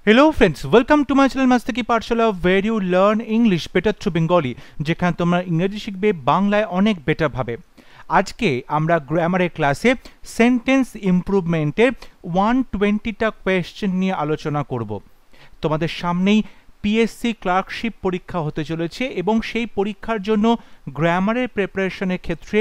Hello friends, welcome to my channel Master Ki Pathshala where you learn English better through Bengali যেখানে তোমরা ইংরেজি শিখবে বাংলায় অনেক বেটার ভাবে। আজকে আমরা গ্রামারের ক্লাসে সেন্টেন্স ইমপ্রুভমেন্টের 120টা কোয়েশ্চেন নিয়ে আলোচনা করব। তোমাদের সামনেই পিএসসি ক্লার্কশিপ পরীক্ষা হতে চলেছে এবং সেই পরীক্ষার জন্য গ্রামারের প্রিপারেশনের ক্ষেত্রে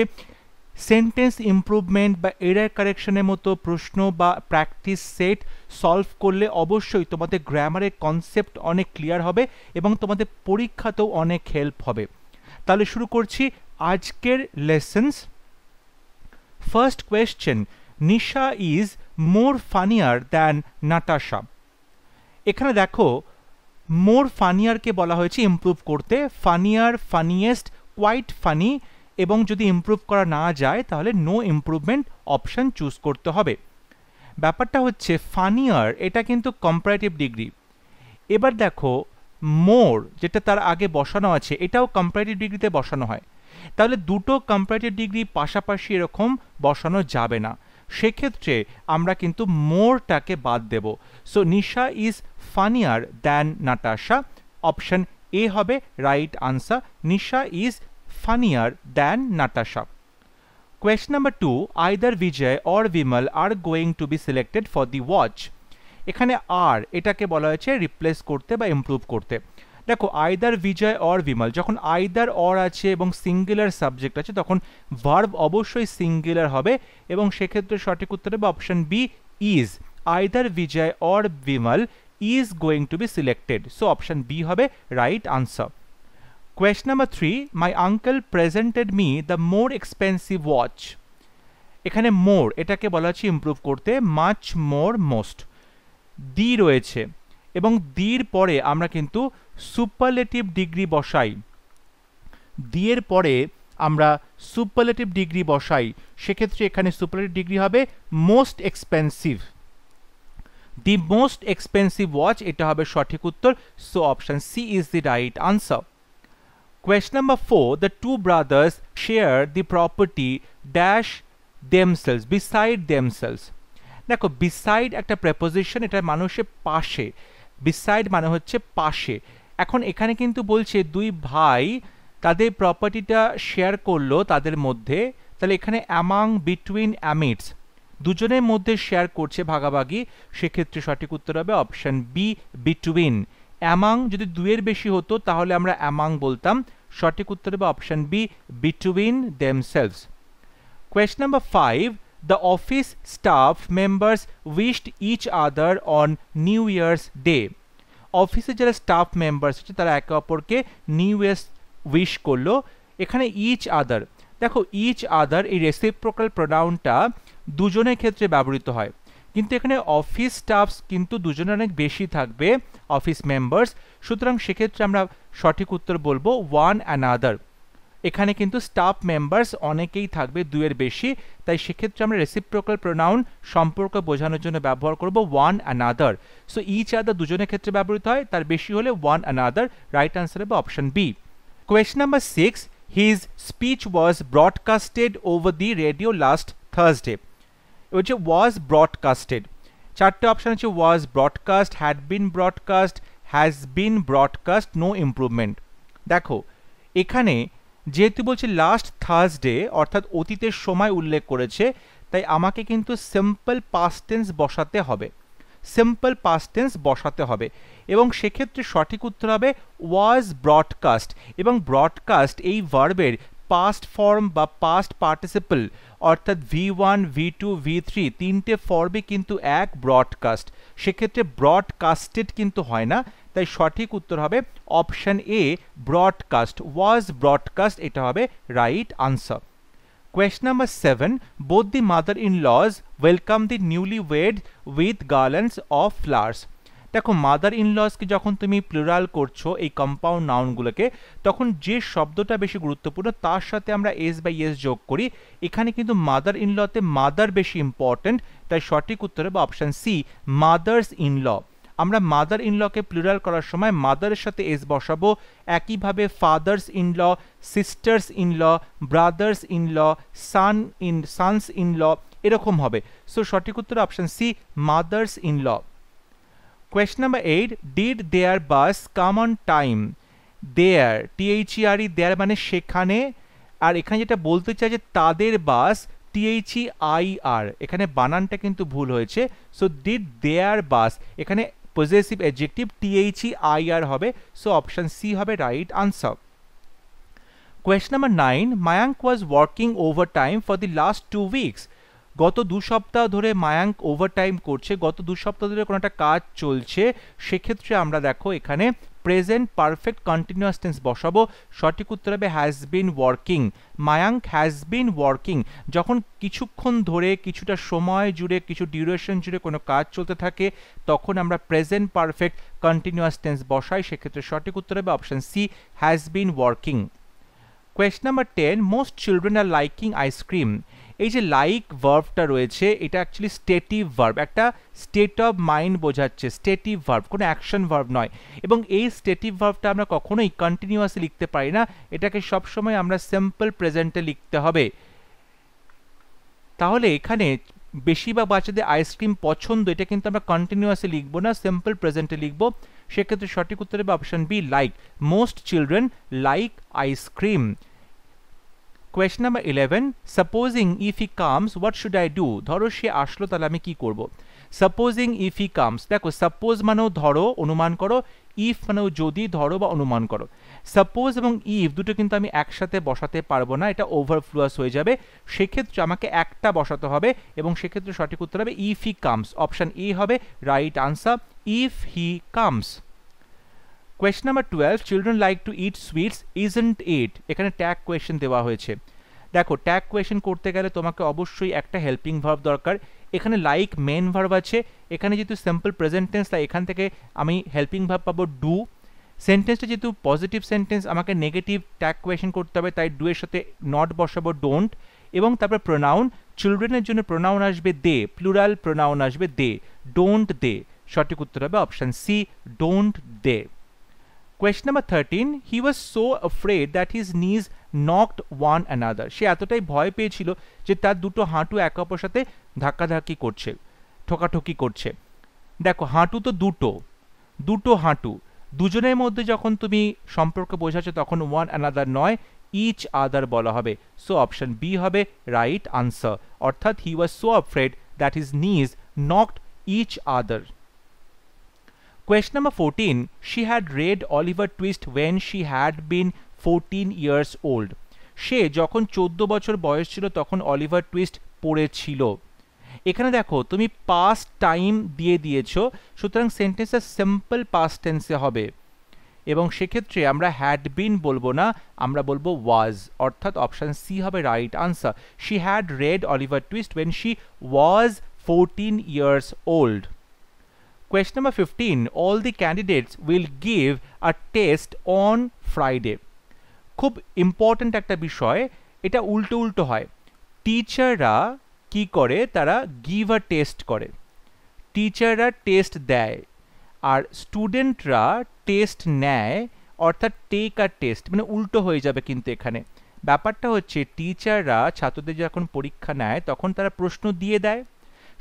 সেন্টেন্স ইমপ্রুভমেন্ট বা এরর কারেকশনের মতো প্রশ্ন বা প্র্যাকটিস সেট সলভ করলে অবশ্যই তোমাদের গ্রামারের কনসেপ্ট অনেক ক্লিয়ার হবে এবং তোমাদের পরীক্ষাতেও অনেক হেল্প হবে। তাহলে শুরু করছি আজকের lessons. First question, Nisha is more funnier than Natasha. এখানে দেখো মোর ফানিয়ারকে বলা হয়েছে ইমপ্রুভ করতে, ফানিয়ার, ফানিয়েস্ট, কোয়াইট ফানি, এবং যদি ইমপ্রুভ করা না যায় তাহলে নো ইমপ্রুভমেন্ট অপশন চুজ করতে হবে। ব্যাপারটা হচ্ছে ফানিয়ার এটা কিন্তু কম্পারেটিভ ডিগ্রি। এবার দেখো মোর যেটা তার আগে বসানো আছে এটাও কম্পারেটিভ ডিগ্রিতে বসানো হয়, তাহলে দুটো কম্পারেটিভ ডিগ্রি পাশাপাশি এরকম বসানো যাবে না, সেক্ষেত্রে আমরা কিন্তু মোরটাকে বাদ দেব। So Nisha is funnier than Natasha, option A হবে right answer. Nisha is funnier than Natasha. Question number 2, either Vijay or Vimal are going to be selected for the watch. এখানে আর এটাকে বলা হয়েছে রিপ্লেস করতে বা ইমপ্রুভ করতে। দেখো আইদার বিজয় অর বিমল, যখন আইদার অর আছে এবং সিঙ্গুলার সাবজেক্ট আছে তখন ভার্ব অবশ্যই সিঙ্গুলার হবে এবং সেক্ষেত্রে সঠিক উত্তর হবে option B is. Either Bijoy or Bimal is going to be selected, so option B হবে right answer. Question number 3, my uncle presented me the more expensive watch. এখানে more এটাকে বলা হচ্ছে ইমপ্রুভ করতে, much more most দি রয়েছে এবং দির পরে আমরা কিন্তু সুপারলেটিভ ডিগ্রি বসাই, দিয়ের পরে আমরা সুপারলেটিভ ডিগ্রি বসাই, সেক্ষেত্রে এখানে সুপারলেটিভ ডিগ্রি হবে most expensive. The most expensive watch এটা হবে সঠিক উত্তর, so option C is the right answer. Question number 4, the two brothers share the property dash themselves, beside themselves. দেখো beside একটা preposition, এটা মানুষের পাশে, beside মানে হচ্ছে পাশে। এখন এখানে কিন্তু বলছে দুই ভাই তাদের প্রপার্টিটা শেয়ার করলো তাদের মধ্যে, তাহলে এখানে among, between, amidst দুজনের মধ্যে শেয়ার করছে ভাগাভাগি, সেক্ষেত্রে সঠিক উত্তর হবে অপশন বি বিটুইন। among যদি দুইয়ের বেশি হতো তাহলে আমরা among বলতাম, সঠিক উত্তর হবে option B between themselves. Question number 5, the office staff members wished each other on New Year's Day. অফিসে যারা স্টাফ মেম্বার্স আছে তারা একে অপরকে নিউ ইয়ার্স উইশ করলো। এখানে ইচ আদার, দেখো ইচ আদার এই রেসিপ্রোকাল প্রোনাউনটা দুজনের ক্ষেত্রে ব্যবহৃত হয়, কিন্তু এখানে অফিস স্টাফস কিন্তু দুজনে অনেক বেশি থাকবে অফিস মেম্বার্স, সুতরাং সেক্ষেত্রে আমরা সঠিক উত্তর বলবো ওয়ান অ্যানাদার। এখানে কিন্তু স্টাফ মেম্বার্স অনেকেই থাকবে দুইয়ের বেশি, তাই সেক্ষেত্রে আমরা রেসিপ্রোকাল প্রোনাউন সম্পর্ক বোঝানোর জন্য ব্যবহার করব one another. So each other দুজনের ক্ষেত্রে ব্যবহৃত হয়, তার বেশি হলে ওয়ান অ্যানাদার, রাইট আনসার হবে option B. Question number 6, his speech was broadcasted over the radio last Thursday. হচ্ছে ওয়াজ ব্রডকাস্টেড, চারটে অপশন আছে was broadcast, had been broadcast, has been broadcast, no improvement. দেখো এখানে যেহেতু বলছে লাস্ট থার্সডে অর্থাৎ অতীতের সময় উল্লেখ করেছে, তাই আমাকে কিন্তু সিম্পল পাস্ট টেন্স বসাতে হবে, সিম্পল পাস্ট টেন্স বসাতে হবে এবং সেক্ষেত্রে সঠিক উত্তর হবে ওয়াজ ব্রডকাস্ট। এবং ব্রডকাস্ট এই ভার্বের পাস্ট ফর্ম বা পাস্ট পার্টিসিপল অর্থাৎ V1, V2, V3 তিনটে ফর্মে কিন্তু এক ব্রডকাস্ট, সেক্ষেত্রে ব্রডকাস্টেড কিন্তু হয় না, তাই সঠিক উত্তর হবে option A broadcast, was broadcast, এটা হবে right answer. Question number 7, both the mother in law welcome the newly wed with garlands of flowers. দেখো মাদার ইন লজকে যখন তুমি প্লুরাল করছো এই কম্পাউন্ড নাউনগুলোকে, তখন যে শব্দটা বেশি গুরুত্বপূর্ণ তার সাথে আমরা এস বাই এস যোগ করি, এখানে কিন্তু মাদার ইন লতে মাদার বেশি ইম্পর্টেন্ট, তাই সঠিক উত্তর হবে option C mothers in law. আমরা মাদার ইন লকে প্লুরাল করার সময় মাদারের সাথে এস বসাবো, একইভাবে fathers in law, sisters in law, brothers in law, sons in law এরকম হবে, সো সঠিক উত্তর option C mothers in law. Question number 8, did their bus come on time? There, THERE, there মানে সেখানে, আর এখানে যেটা বলতে চাই যে তাদের বাস, THEIR, এখানে বানানটা কিন্তু ভুল হয়েছে। সো ডিড দেয়ার বাস, এখানে পজেসিভ অ্যাডজেক্টিভ THEIR হবে, সো অপশন সি হবে right answer. Question number 9, Mayank was working overtime for the last 2 weeks. গত 2 সপ্তাহ ধরে মায়াঙ্ক ওভারটাইম করছে, গত 2 সপ্তাহ ধরে কোনো একটা কাজ চলছে। সেক্ষেত্রে আমরা দেখো এখানে প্রেজেন্ট পারফেক্ট কন্টিনিউয়াস টেন্স বসাবো। সঠিক উত্তর হবে has been working. Mayank has been working, যখন কিছুক্ষণ ধরে, কিছুটা সময় জুড়ে, কিছু ডিউরেশন জুড়ে কোনো কাজ চলতে থাকে, তখন আমরা প্রেজেন্ট পারফেক্ট কন্টিনিউয়াস টেন্স বসাই। সেক্ষেত্রে সঠিক উত্তর হবে option C, has been working. Question number 10, most children are liking ice cream. এই যে লাইক ভার্বটা রয়েছে, এটা অ্যাকচুয়ালি স্টেটিভ ভার্ব, একটা স্টেট অফ মাইন্ড বোঝাচ্ছে, স্টেটিভ ভার্ব, কোনো অ্যাকশন ভার্ব নয়। এবং এই স্টেটিভ ভার্বটা আমরা কখনোই কন্টিনিউয়াসলি লিখতে পারি না, এটাকে সবসময় আমরা সিম্পল প্রেজেন্টে লিখতে হবে। তাহলে এখানে বেশিরভাগ বাচ্চাদের আইসক্রিম পছন্দ, এটা কিন্তু আমরা কন্টিনিউয়াসলি লিখবো না, সিম্পল প্রেজেন্টে লিখবো। সেক্ষেত্রে সঠিক উত্তর হবে option B, like. Most children like ice cream. Question number 11, supposing if he comes what should I do? ধরো সে আসলো, তাহলে আমি কি করব? Supposing if he comes, দেখো সাপোজ মানেও ধরো, অনুমান করো, ইফ মানেও যদি, ধরো বা অনুমান করো। সাপোজ এবং ইফ দুটো কিন্তু আমি একসাথে বসাতে পারবো না, এটা ওভারফ্লুয়াস হয়ে যাবে। সেক্ষেত্রে আমাকে একটা বসাতে হবে, এবং সেক্ষেত্রে সঠিক উত্তর হবে if he comes, option A হবে right answer, if he comes. Question number 12, children like to eat sweets, isn't it? এখানে ট্যাগ কোয়েশ্চেন দেওয়া হয়েছে। দেখো ট্যাগ কোয়েশ্চেন করতে গেলে তোমাকে অবশ্যই একটা হেল্পিং ভার্ব দরকার। এখানে লাইক মেন ভার্ব আছে, এখানে যেহেতু সিম্পল প্রেজেন্ট টেন্স, তাই এখান থেকে আমি হেল্পিং ভার্ব পাবো ডু। সেন্টেন্সটা যেহেতু পজিটিভ সেন্টেন্স, আমাকে নেগেটিভ ট্যাগ কোয়েশ্চেন করতে হবে, তাই ডু এর সাথে নট বসাবো ডোন্ট। এবং তারপর প্রোনাউন, চিলড্রেনের জন্য প্রোনাউন আসবে দে, প্লুরাল প্রোনাউন আসবে দে, ডোন্ট দে। সঠিক উত্তর হবে option C, don't they. Question number 13, he was so afraid that his knees knocked one another. সে এতটাই ভয় পেয়েছিল যে তার দুটো হাঁটু একে অপরের সাথে ধাক্কাধাক্কি করছে, ঠোকাঠুকি করছে। দেখো হাঁটু তো দুটো হাঁটু, দুজনের মধ্যে যখন তুমি সম্পর্ক বোঝাচ্ছ তখন ওয়ান অ্যানাদার নয়, ইচ আদার বলা হবে। সো অপশন বি হবে রাইট আনসার, অর্থাৎ he was so afraid that his knees knocked each other. Question number 14, she had read Oliver Twist when she had been 14 years old. সে যখন 14 বছর বয়স ছিল তখন অলিভার টুইস্ট পড়েছিল। এখানে দেখো তুমি পাস্ট টাইম দিয়ে দিয়েছো, সুতরাং সেন্টেন্সটা সিম্পল পাস্ট টেন্সে হবে, এবং সেক্ষেত্রে আমরা হ্যাড বিন বলবো না, আমরা বলবো ওয়াজ, অর্থাৎ অপশন সি হবে right answer. She had red Oliver twist when she was 14 years old. Question number 15, all the candidates will give a test on Friday. খুব ইম্পর্ট্যান্ট একটা বিষয়, এটা উল্টো হয়। টিচাররা কি করে, তারা গিভ আ টেস্ট করে, টিচাররা টেস্ট দেয়, আর স্টুডেন্টরা টেস্ট নেয়, অর্থাৎ টেক আ টেস্ট, মানে উল্টো হয়ে যাবে। কিন্তু এখানে ব্যাপারটা হচ্ছে টিচাররা ছাত্রদের যখন পরীক্ষা নেয় তখন তারা প্রশ্ন দিয়ে দেয়,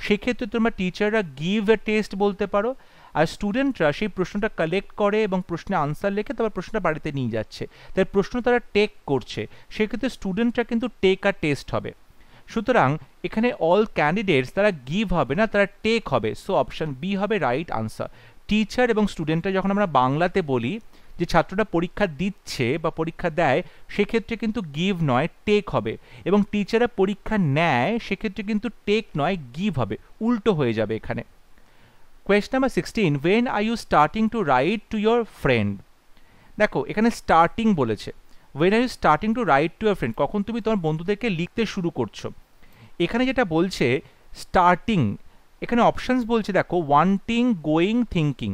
সেক্ষেত্রে তোমরা টিচাররা গিভ এ টেস্ট বলতে পারো, আর স্টুডেন্টরা সেই প্রশ্নটা কালেক্ট করে এবং প্রশ্নে আনসার লিখে তারপর প্রশ্নটা বাড়িতে নিয়ে যাচ্ছে, তাই প্রশ্ন তারা টেক করছে, সেক্ষেত্রে স্টুডেন্টরা কিন্তু টেক আর টেস্ট হবে। সুতরাং এখানে অল ক্যান্ডিডেটস তারা গিভ হবে না, তারা টেক হবে। সো অপশন বি হবে রাইট আনসার। টিচার এবং স্টুডেন্টরা যখন আমরা বাংলাতে বলি যে ছাত্রটা পরীক্ষা দিচ্ছে বা পরীক্ষা দেয়, সেক্ষেত্রে কিন্তু গিভ নয় টেক হবে, এবং টিচাররা পরীক্ষা নেয় সেক্ষেত্রে কিন্তু টেক নয় গিভ হবে, উল্টো হয়ে যাবে এখানে। Question number 16, when are you starting to write to your friend? দেখো এখানে স্টার্টিং বলেছে, when are you starting to write to your friend, কখন তুমি তোমার বন্ধুদেরকে লিখতে শুরু করছো। এখানে যেটা বলছে স্টার্টিং, এখানে অপশনস বলছে দেখো ওয়ান্টিং, গোয়িং, থিঙ্কিং।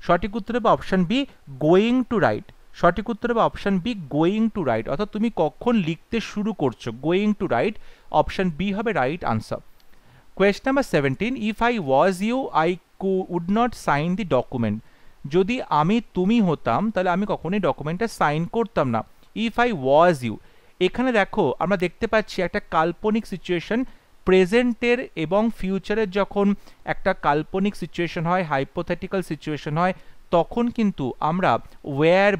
সঠিক উত্তর হবে option B, going to write. সঠিক উত্তর হবে option B, going to write, অর্থাৎ তুমি কখন লিখতে শুরু করছো, going to write. Option B হবে right answer. Question number 17, if I was you I would not sign the document. যদি আমি তুমি হতাম তাহলে আমি কখনোই ডকুমেন্টটা সাইন করতাম না। ইফ আই ওয়াজ ইউ, এখানে দেখো আমরা দেখতে পাচ্ছি একটা কাল্পনিক সিচুয়েশন, প্রেজেন্টের এবং ফিউচারের যখন একটা কাল্পনিক সিচুয়েশন হয়, হাইপোথেটিক্যাল সিচুয়েশন হয়, তখন কিন্তু আমরা ওয়্যার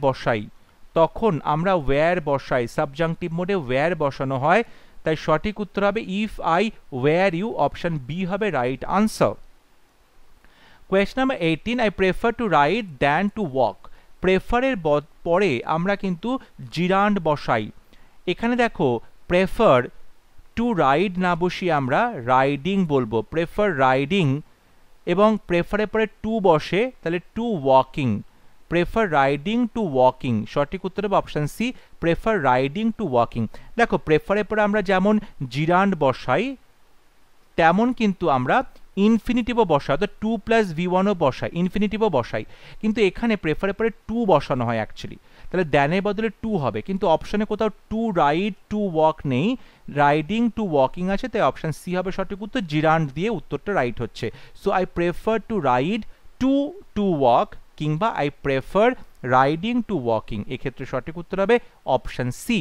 বসাই, সাবজাংটিভ মোডে ওয়্যার বসানো হয়। তাই সঠিক উত্তর হবে if I were you, option B হবে right answer. Question number 18, I prefer to ride than to walk. প্রেফারের পরে আমরা কিন্তু জিরান্ড বসাই। এখানে দেখো প্রেফার টু রাইড না বসিয়ে আমরা রাইডিং বলবো, প্রেফার রাইডিং, এবং প্রেফারের পরে টু বসে, তাহলে to walking, prefer riding to walking. সঠিক উত্তর হবে option C, prefer riding to walking. দেখো প্রেফারের পরে আমরা যেমন জিরান্ড বসাই, তেমন কিন্তু আমরা ইনফিনিটিভও বসাই, অর্থাৎ টু প্লাস V1ও বসাই, ইনফিনিটিভও বসাই, কিন্তু এখানে প্রেফারের পরে টু বসানো হয় অ্যাকচুয়ালি, তাহলে দ্যানের বদলে টু হবে, কিন্তু অপশনে কোথাও টু রাইড টু ওয়াক নেই, রাইডিং টু ওয়াকিং আছে, তাই অপশন সি হবে সঠিক উত্তর, জিরান্ড দিয়ে উত্তরটা রাইট হচ্ছে। So I prefer to ride to walk, কিংবা I prefer riding to walking, এক্ষেত্রে সঠিক উত্তর হবে option C.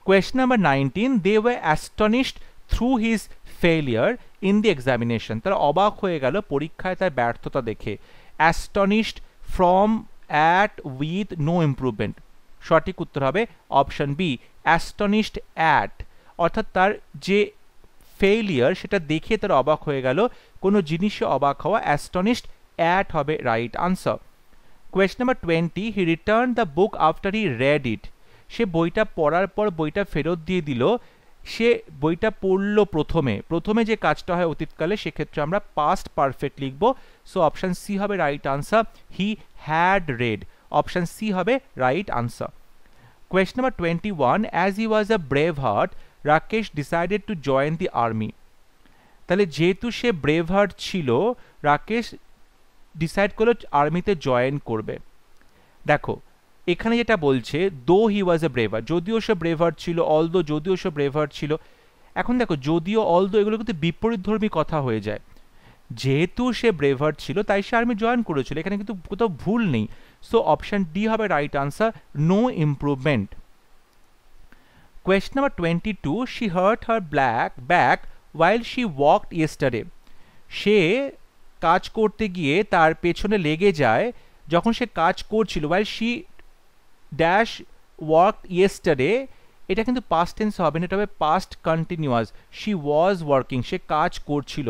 Question number 19, they were astonished through his failure in the examination. তারা অবাক হয়ে গেল পরীক্ষায় তার ব্যর্থতা দেখে। Astonished from, at, with, no improvement. সঠিক উত্তর হবে অপশন বি, অ্যাস্টনিশড অ্যাট, অর্থাৎ তার যে ফেলিয়ার সেটা দেখে তার অবাক হয়ে গেল, কোনো জিনিসে অবাক হওয়া, অ্যাস্টনিশড অ্যাট হবে right answer. Question number 20, he return the book after he read it. সে বইটা পড়ার পর বইটা ফেরত দিয়ে দিল। সে বইটা পড়লো প্রথমে যে কাজটা হয় অতীতকালে, সেক্ষেত্রে আমরা পাস্ট পারফেক্ট লিখব। সো অপশন সি হবে right answer, he had read, option C হবে right answer. Question number 21, as he was a brave heart, Rakesh decided to join the army. তাহলে যেহেতু সে ব্রেভ হার্ট ছিল, রাকেশ ডিসাইড করলো আর্মিতে জয়েন করবে। দেখো এখানে যেটা বলছে, দো হি ওয়াজ এ ব্রেভার, যদিও সে ব্রেভার ছিল, অলদো যদিও সে ব্রেভার ছিল। এখন দেখো যদিও অলদো এগুলো কিন্তু বিপরীতধর্মী কথা হয়ে যায়। যেহেতু সে ব্রেভার ছিল তাই সে আর্মি জয়েন করেছিল, এখানে কিন্তু কোথাও ভুল নেই। সো অপশন ডি হবে right answer, no improvement. Question number 22, she hurt her back while she walked yesterday. সে কাজ করতে গিয়ে তার পেছনে লেগে যায় যখন সে কাজ করছিল, while she dash worked yesterday. এটা কিন্তু পাস্ট টেন্স হবে না, এটা হবে past continuous. She was working, সে কাজ করছিল,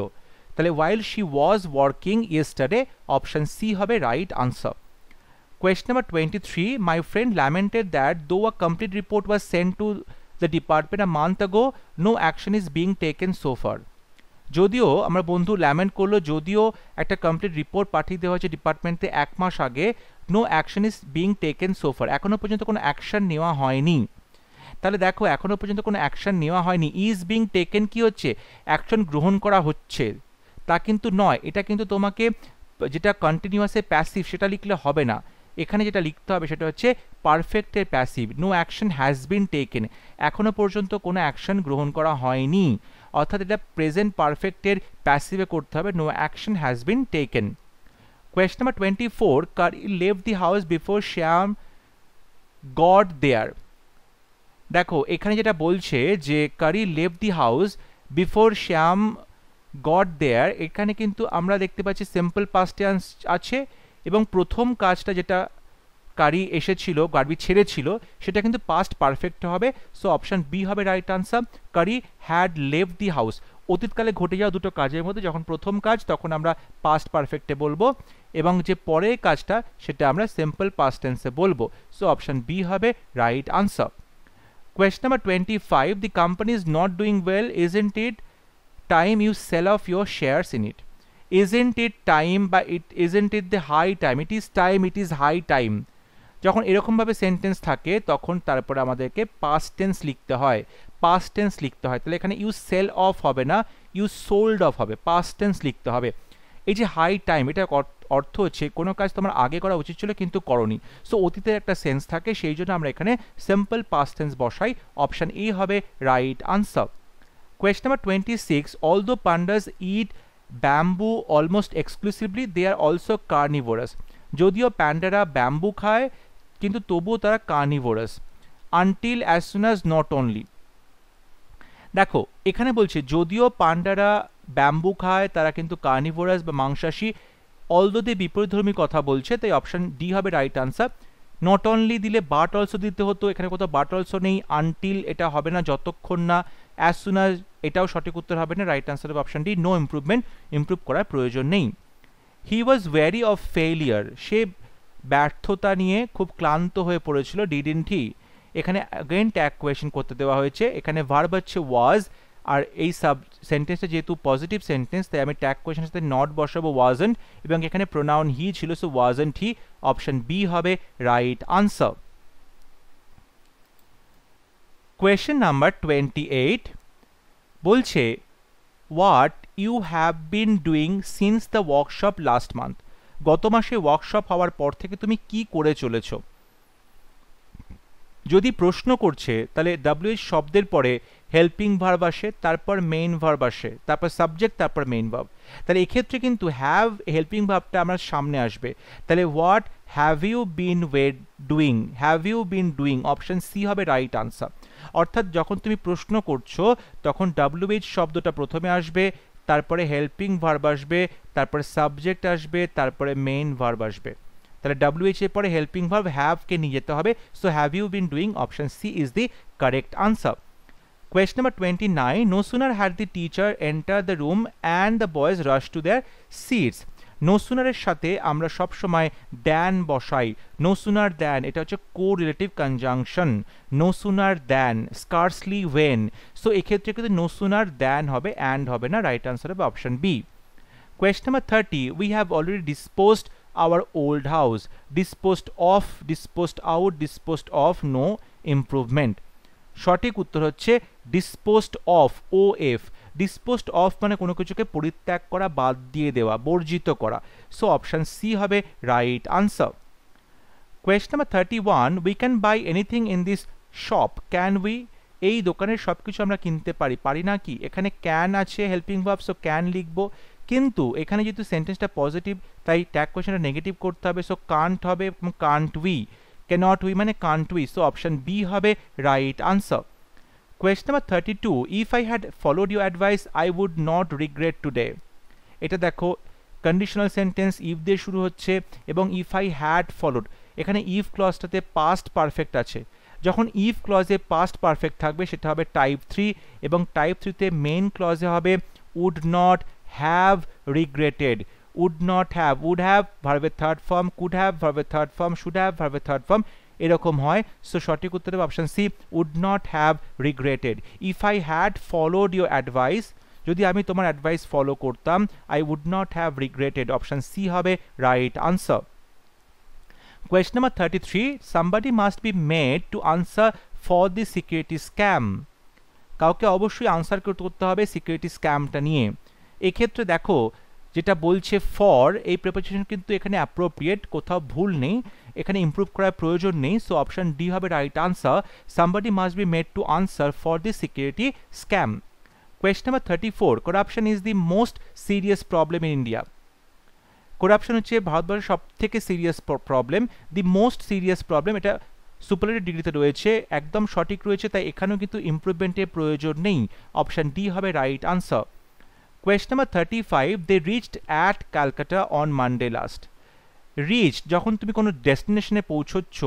তাহলে while she was working yesterday, option C হবে right answer. Question number 23, my friend lamented that though a complete report was sent to the department a month ago, no action is being taken so far. যদিও আমার বন্ধু lament করলো, যদিও একটা complete report পাঠিয়ে দেওয়া হয়েছে ডিপার্টমেন্টে 1 মাস আগে, no action is being taken so far, এখনো পর্যন্ত কোনো অ্যাকশন নেওয়া হয়নি। তাহলে দেখো এখনো পর্যন্ত কোনো অ্যাকশন নেওয়া হয়নি, ইজ বিং টেকেন কি হচ্ছে, অ্যাকশন গ্রহণ করা হচ্ছে, তা কিন্তু নয়। এটা কিন্তু তোমাকে যেটা কন্টিনিউয়াসে প্যাসিভ সেটা লিখলে হবে না, এখানে যেটা লিখতে হবে সেটা হচ্ছে পারফেক্টের passive, no action has been taken, এখনো পর্যন্ত কোনো অ্যাকশন গ্রহণ করা হয়নি, অর্থাৎ এটা প্রেজেন্ট পারফেক্টের প্যাসিভে করতে হবে, no action has been taken. Question number 24, Kari left the house before Shyam got there. দেখো এখানে যেটা বলছে যে Kari left the house before Shyam got there, এখানে কিন্তু আমরা দেখতে পাচ্ছি সিম্পল পাস্ট টেন্স আছে, এবং প্রথম কাজটা যেটা কারি এসেছিল, গাড়ি ছেড়েছিল, সেটা কিন্তু পাস্ট পারফেক্ট হবে। সো অপশন বি হবে right answer, Kari had left the house. অতীতকালে ঘটে যাওয়া দুটো কাজের মধ্যে যখন প্রথম কাজ তখন আমরা পাস্ট পারফেক্টে বলবো, এবং যে পরের কাজটা সেটা আমরা সিম্পল পাস্ট টেন্সে বলবো। সো অপশন বি হবে right answer. Question number 25, the company is not doing well, isn't it time you sell off your shares in it? Isn't it time, বা isn't it the high time? It is time, it is high time। যখন এরকমভাবে sentence থাকে তখন তারপরে আমাদেরকে past tense লিখতে হয়, past tense লিখতে হয়। তাহলে এখানে ইউ সেল অফ হবে না, ইউ সোল্ড অফ হবে, পাস্ট টেন্স লিখতে হবে। এই যে হাই টাইম, এটা অর্থ হচ্ছে কোনো কাজ তোমার আগে করা উচিত ছিল কিন্তু করনি, সো অতীতের একটা সেন্স থাকে, সেই জন্য আমরা এখানে সিম্পল পাস্ট টেন্স বসাই, অপশন এ হবে right answer. Question number 26, although pandas eat bamboo almost exclusively, they are also carnivorous। যদিও প্যান্ডারা ব্যাম্বু খায় কিন্তু তবুও তারা carnivorous. Until, as soon as, not only. দেখো এখানে বলছে যদিও পান্ডারা ব্যাম্বু খায়, তারা কিন্তু কার্নিভোরাস বা মাংসাশী, অলদো দিয়ে বিপরীতধর্মী কথা বলছে, তাই অপশন ডি হবে রাইট আনসার। নট অনলি দিলে বাট অলসো দিতে হতো, এখানে কোথাও বাট অলসো নেই। আনটিল এটা হবে না যতক্ষণ না, অ্যাজ সুন অ্যাজ এটাও সঠিক উত্তর হবে না। রাইট আনসার হবে option D, no improvement, improve করার প্রয়োজন নেই। হি ওয়াজ ওয়ারি অফ ফেইলিয়ার, সে ব্যর্থতা নিয়ে খুব ক্লান্ত হয়ে পড়েছিল, ডিডন্ট হি। এখানে অ্যাগেন ট্যাগ কোয়েশ্চেন করতে দেওয়া হয়েছে, এখানে ভার্ব হচ্ছে ওয়াজ, আর এই সাব সেন্টেন্সটা যেহেতু পজিটিভ সেন্টেন্স তাই আমি ট্যাগ কোয়েশ্চেনের সাথে নট বসাবো ওয়াজন্ট, এবং এখানে প্রোনাউন হি ছিল, so wasn't he, option B হবে রাইট আনসার। কোয়েশ্চেন নাম্বার 28 বলছে what you have been doing since the workshop last month, গত মাসে ওয়ার্কশপ হওয়ার পর থেকে তুমি কি করে চলেছো। যদি প্রশ্ন করছে তাহলে WH শব্দের পরে হেল্পিং ভার্ব আসে, তারপর মেইন ভার্ব আসে, তারপর সাবজেক্ট, তারপর মেইন ভার্ব। তাহলে এক্ষেত্রে কিন্তু হ্যাভ হেল্পিং ভার্বটা আমার সামনে আসবে। তাহলে what have you been doing, have you been doing, option C হবে রাইট আনসার। অর্থাৎ যখন তুমি প্রশ্ন করছো তখন WH শব্দটা প্রথমে আসবে, তারপরে হেল্পিং ভার্ব আসবে, তারপরে সাবজেক্ট আসবে, তারপরে মেইন ভার্ব আসবে। তাহলে WH এর পরে হেল্পিং ভার্ব হ্যাভ কে নিয়ে যেতে হবে, so have you been doing, option C is the correct answer. Question number 29, no sooner had the teacher entered the room and the boys rushed to their seats. No sooner এর সাথে আমরা সব সময় than বসাই, no sooner than এটা হচ্ছে co-relative conjunction, no sooner than, scarcely when, so এক্ষেত্রে কিন্তু no sooner than হবে, and হবে না, রাইট আনসার হবে option B. Question number 30, we have already disposed our old house, disposed of, disposed out, disposed of, no improvement। সঠিক উত্তর হচ্ছে disposed of, O F. Disposed of মানে কোনো কিছুকে পরিত্যাগ করা, বাদ দিয়ে দেওয়া, বর্জিত করা, সো অপশন সি হবে right answer. Question number 31, we can buy anything in this shop, can we, এই দোকানের সব কিছু আমরা কিনতে পারি, পারি না কি। এখানে ক্যান আছে হেল্পিং ভার্ব, সো ক্যান লিখবো, কিন্তু এখানে যেহেতু সেন্টেন্সটা পজিটিভ তাই ট্যাগ কোয়েশ্চনটা নেগেটিভ করতে হবে, সো কান্ট হবে, এবং কান্ট উই, cannot we মানে can't we, so option B হবে right answer। Question number 32, if I had followed your advice I would not regret today। এটা দেখো কন্ডিশনাল সেন্টেন্স if দিয়ে শুরু হচ্ছে, এবং if I had followed, এখানে if ক্লজটাতে past perfect আছে। যখন if ক্লজে past perfect থাকবে সেটা হবে টাইপ 3, এবং টাইপ 3 তে মেইন ক্লজে হবে would not have regretted, would not have, would have ভার্বের থার্ড ফর্ম, could have ভার্বের থার্ড ফর্ম, should have ভার্বের থার্ড ফর্ম, এরকম হয়, সো সঠিক উত্তর হবে option C, would not have regretted। if I had followed your advice, যদি আমি তোমার অ্যাডভাইস ফলো করতাম, I would not have regretted, option C হবে right answer. Question number 33, somebody must be made to answer for the security scam, কাউকে অবশ্যই answer করতে হবে security স্ক্যামটা নিয়ে। এক্ষেত্রে দেখো যেটা বলছে ফর, এই প্রিপোজিশন কিন্তু এখানে অ্যাপ্রোপ্রিয়েট, কোথাও ভুল নেই, এখানে ইমপ্রুভ করার প্রয়োজন নেই, সো অপশন ডি হবে right answer, somebody must be made to answer for the security scam। Question number 34, corruption is the most serious problem in India, corruption হচ্ছে ভারতবর্ষের সব থেকে serious problem, the most serious problem, এটা superlative ডিগ্রিতে রয়েছে, একদম সঠিক রয়েছে, তাই এখানেও কিন্তু ইমপ্রুভমেন্টের প্রয়োজন নেই, অপশন ডি হবে right answer. Question number 35, they reached at Calcutta on Monday last. Reach যখন তুমি কোনো ডেস্টিনেশনে পৌঁছচ্ছ,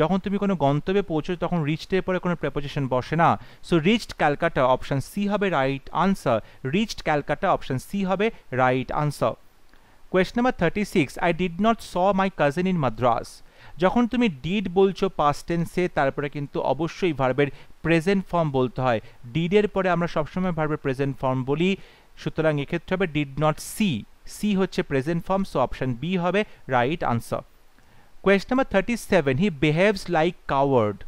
যখন তুমি কোনো গন্তব্যে পৌঁছো, তখন রিচডের পরে কোনো প্রেপোজিশন বসে না, so reached Calcutta, option C হবে right answer, reached Calcutta, option C হবে right answer. Question number 36, I did not saw my cousin in Madras. যখন তুমি ডিড বলছো পাস্ট টেন্সে, তারপরে কিন্তু অবশ্যই ভার্বের প্রেজেন্ট ফর্ম বলতে হয়, ডিডের পরে আমরা সবসময় ভার্বের প্রেজেন্ট ফর্ম বলি, সুতরাং এক্ষেত্রে হবে ডিড নট সি, সি হচ্ছে present form, so option B হবে right answer. Question number 37, he behaves like coward.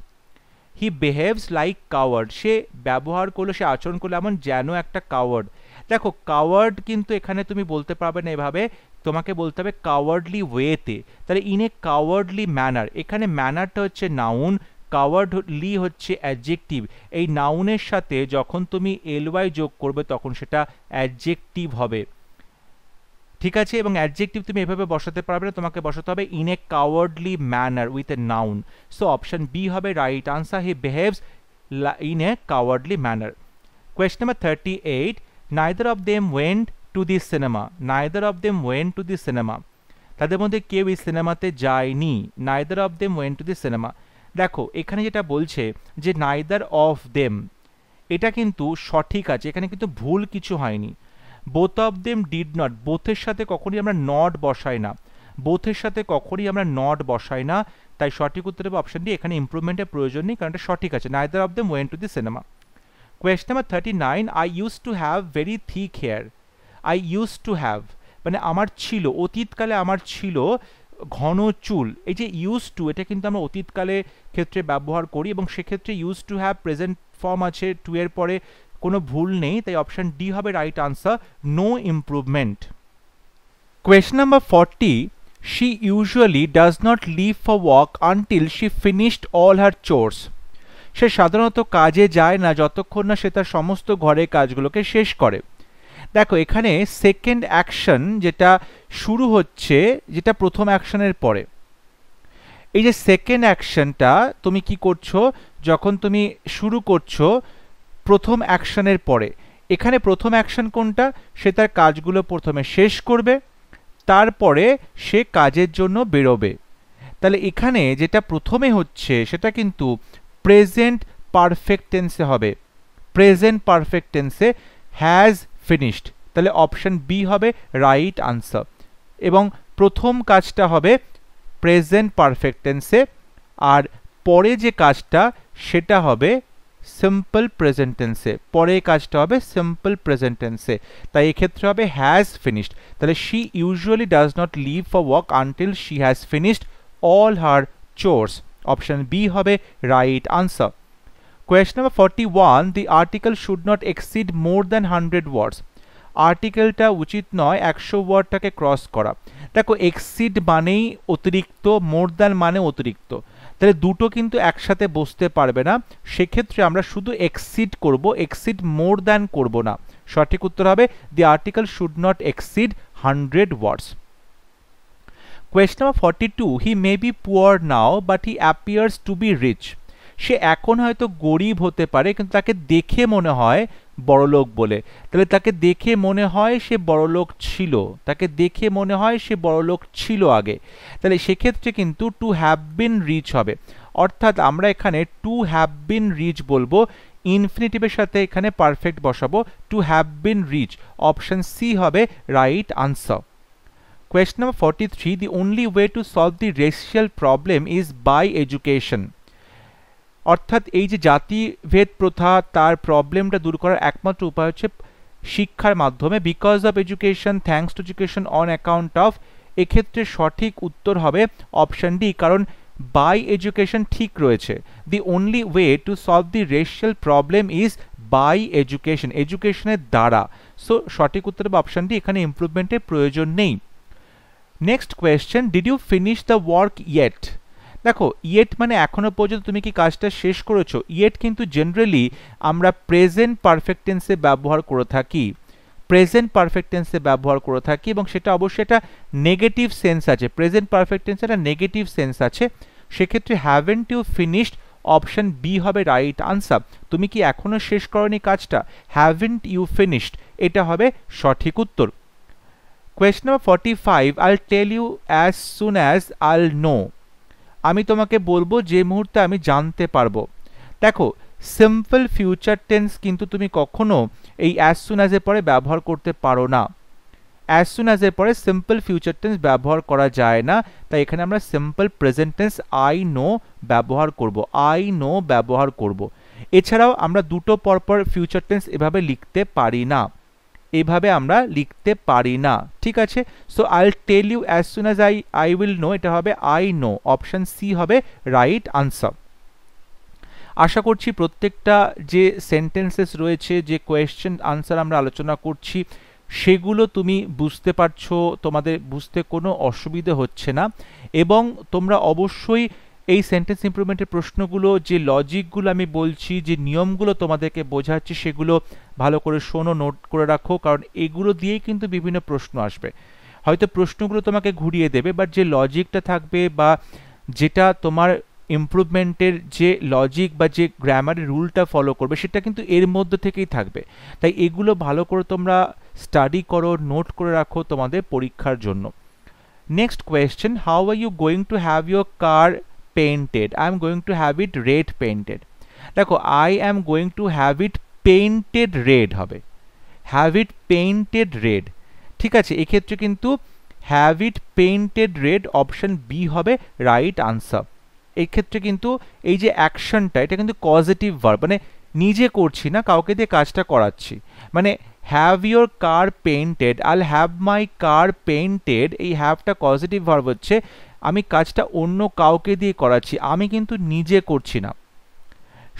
He behaves like coward, সে ব্যবহার করলো, সে আচরণ করলো এমন যেন একটা কাওয়ার্ড। দেখো কাওয়ার্ড কিন্তু এখানে তুমি বলতে পারবে না এভাবে, তোমাকে বলতে হবে কাওয়ার্ডলি ওয়েতে, তাহলে ইন এ কাওয়ার্ডলি ম্যানার, এখানে ম্যানারটা হচ্ছে নাউন, কাওয়ার্ডলি হচ্ছে অ্যাডজেক্টিভ, এই নাউনের সাথে যখন তুমি এলওয়াই যোগ করবে তখন সেটা অ্যাডজেক্টিভ হবে, ঠিক আছে, এবং অ্যাডজেক্টিভ তুমি এভাবে বসাতে পারবে না, তোমাকে বসাতে হবে in a cowardly manner with a noun, so option B হবে right answer, he behaves in a cowardly manner. Question number 38, neither of them went to the cinema. Neither of them went to the cinema. তাদের মধ্যে কেউ এই সিনেমাতে যায়নি। neither of them went to the cinema. দেখো এখানে যেটা বলছে যে neither of them, এটা কিন্তু সঠিক আছে, এখানে কিন্তু ভুল কিছু হয়নি। both of them did not, বোথের সাথে কখনই আমরা নট বসাই না, বোথের সাথে কখনই আমরা নট বসাই না, তাই সঠিক উত্তর হবে অপশন ডি। এখানে ইমপ্রুভমেন্টের প্রয়োজন নেই কারণ এটা সঠিক আছে, neither of them went to the cinema. Question number 39, I used to have very thick hair. I used to have মানে আমার ছিল, অতীতকালে আমার ছিল ঘন চুল। এই যে ইউজ টু, এটা কিন্তু আমরা অতীতকালে ক্ষেত্রে ব্যবহার করি এবং সেক্ষেত্রে use to have present form আছে, টু এর পরে কোনো ভুল নেই, তাই অপশন ডি হবে right answer, no improvement. Question number 40, she usually does not leave for work until she finished all her chores. সে সাধারণত কাজে যায় না যতক্ষণ না সে তার সমস্ত ঘরের কাজগুলোকে শেষ করে। দেখো এখানে সেকেন্ড অ্যাকশন যেটা শুরু হচ্ছে, যেটা প্রথম অ্যাকশনের পরে, এই যে সেকেন্ড অ্যাকশনটা তুমি কি করছো, যখন তুমি শুরু করছো প্রথম অ্যাকশনের পরে, এখানে প্রথম অ্যাকশন কোনটা, সে তার কাজগুলো প্রথমে শেষ করবে, তারপরে সে কাজের জন্য বেরোবে। তাহলে এখানে যেটা প্রথমে হচ্ছে সেটা কিন্তু প্রেজেন্ট পারফেক্ট টেন্সে হবে, প্রেজেন্ট পারফেক্ট টেন্সে হ্যাজ ফিনিশড, তাহলে অপশন বি হবে রাইট আনসার। এবং প্রথম কাজটা হবে প্রেজেন্ট পারফেক্ট টেন্সে, আর পরে যে কাজটা সেটা হবে সিম্পল প্রেজেন্ট টেন্সে, পরে কাজটা হবে সিম্পল প্রেজেন্ট টেন্সে, তাই এক্ষেত্রে হবে হ্যাজ ফিনিশড। তাহলে she usually does not leave for work until she has finished all her chores, option B হবে right answer. Question number 41, the article should not exceed more than 100 words. আর্টিকেলটা উচিত নয় 100 ওয়ার্ডটাকে cross করা। দেখো exceed মানেই অতিরিক্ত, more than মানে অতিরিক্ত, তাহলে দুটো কিন্তু একসাথে বসতে পারবে না, সেক্ষেত্রে আমরা শুধু এক্সিড করব, এক্সিড মোর দ্যান করব না। সঠিক উত্তর হবে the article should not exceed 100 words. Question number 42, he may be poor now but he appears to be rich. সে এখন হয়তো গরিব হতে পারে কিন্তু তাকে দেখে মনে হয় বড়লোক বলে, তাহলে তাকে দেখে মনে হয় সে বড়লোক ছিল, তাকে দেখে মনে হয় সে বড়লোক ছিল আগে, তাহলে সেক্ষেত্রে কিন্তু টু হ্যাভ বিন রিচ হবে। অর্থাৎ আমরা এখানে টু হ্যাভ বিন রিচ বলবো, ইনফিনিটিভের সাথে এখানে পারফেক্ট বসাবো, to have been reach, option C হবে right answer. Question number 43, the only way to solve the racial problem is by education. অর্থাৎ এই যে জাতিভেদ প্রথা তার প্রবলেমটা দূর করার একমাত্র উপায় হচ্ছে শিক্ষার মাধ্যমে, because of education, thanks to education, on account of, এক্ষেত্রে সঠিক উত্তর হবে অপশন ডি, কারণ বাই এডুকেশন ঠিক রয়েছে। The only way to solve the racial problem is by education, এডুকেশনের দ্বারা, সো সঠিক উত্তর হবে অপশন ডি, এখানে ইমপ্রুভমেন্টের প্রয়োজন নেই। Next question, did you finish the work yet? দেখো ইয়েট মানে এখনো পর্যন্ত তুমি কি কাজটা শেষ করেছো, ইয়েট কিন্তু জেনারেলি আমরা প্রেজেন্ট পারফেক্ট টেন্সে ব্যবহার করে থাকি, প্রেজেন্ট পারফেক্ট টেন্সে ব্যবহার করে থাকি, এবং সেটা অবশ্যই একটা নেগেটিভ সেন্স আছে, প্রেজেন্ট পারফেক্ট টেন্সে একটা নেগেটিভ সেন্স আছে, সেক্ষেত্রে haven't you finished, option B হবে রাইট আনসার। তুমি কি এখনো শেষ করনি কাজটা, হ্যাভেন্ট ইউ ফিনিশড, এটা হবে সঠিক উত্তর। Question number 45, I'll tell you as soon as I'll know. আমি তোমাকে বলবো যে মুহূর্তে আমি জানতে পারবো। দেখো সিম্পল ফিউচার টেন্স কিন্তু তুমি কখনো এই অ্যাজ সুন অ্যাজ এর পরে ব্যবহার করতে পারো না, অ্যাজ সুন অ্যাজ এর পরে সিম্পল ফিউচার টেন্স ব্যবহার করা যায় না, তাই এখানে আমরা simple present tense I know ব্যবহার করব, আই নো ব্যবহার করব। এছাড়াও আমরা দুটো পরপর ফিউচার টেন্স এভাবে লিখতে পারি না, এইভাবে আমরা লিখতে পারি না, ঠিক আছে। So I tell you as soon as I will know, এটা হবে আই নো, অপশন সি হবে রাইট আনসার। আশা করছি প্রত্যেকটা যে সেন্টেন্সেস রয়েছে, যে কোয়েশ্চেন আনসার আমরা আলোচনা করছি, সেগুলো তুমি বুঝতে পারছো, তোমাদের বুঝতে কোনো অসুবিধে হচ্ছে না, এবং তোমরা অবশ্যই এই সেন্টেন্স ইমপ্রুভমেন্টের প্রশ্নগুলো, যে লজিকগুলো আমি বলছি, যে নিয়মগুলো তোমাদেরকে বোঝাচ্ছি, সেগুলো ভালো করে শোনো, নোট করে রাখো, কারণ এগুলো দিয়েই কিন্তু বিভিন্ন প্রশ্ন আসবে। হয়তো প্রশ্নগুলো তোমাকে ঘুরিয়ে দেবে, বাট যে লজিকটা থাকবে বা যেটা তোমার ইমপ্রুভমেন্টের যে লজিক বা যে গ্রামারের রুলটা ফলো করবে সেটা কিন্তু এর মধ্যে থেকেই থাকবে। তাই এগুলো ভালো করে তোমরা স্টাডি করো, নোট করে রাখো তোমাদের পরীক্ষার জন্য। Next question, how are you going to have your car painted? I am going to have it red painted. দেখো I am going to have it painted red হবে, হ্যাভ ইট পেইন্টেড রেড। ঠিক আছে, এক্ষেত্রে কিন্তু have it painted red option B হবে right answer. এই ক্ষেত্রে কিন্তু এই যে অ্যাকশনটা এটা কিন্তু পজিটিভ ভার্ব, মানে নিজে করছি না, কাউকে দিয়ে কাজটা করাচ্ছি। মানে হ্যাভ ইউর কার পেইন্টেড, আইল হ্যাভ মাই কার পেইন্টেড, এই হ্যাভটা পজিটিভ ভার্ব হচ্ছে, আমি কাজটা অন্য কাউকে দিয়ে করাচ্ছি, আমি কিন্তু নিজে করছি না।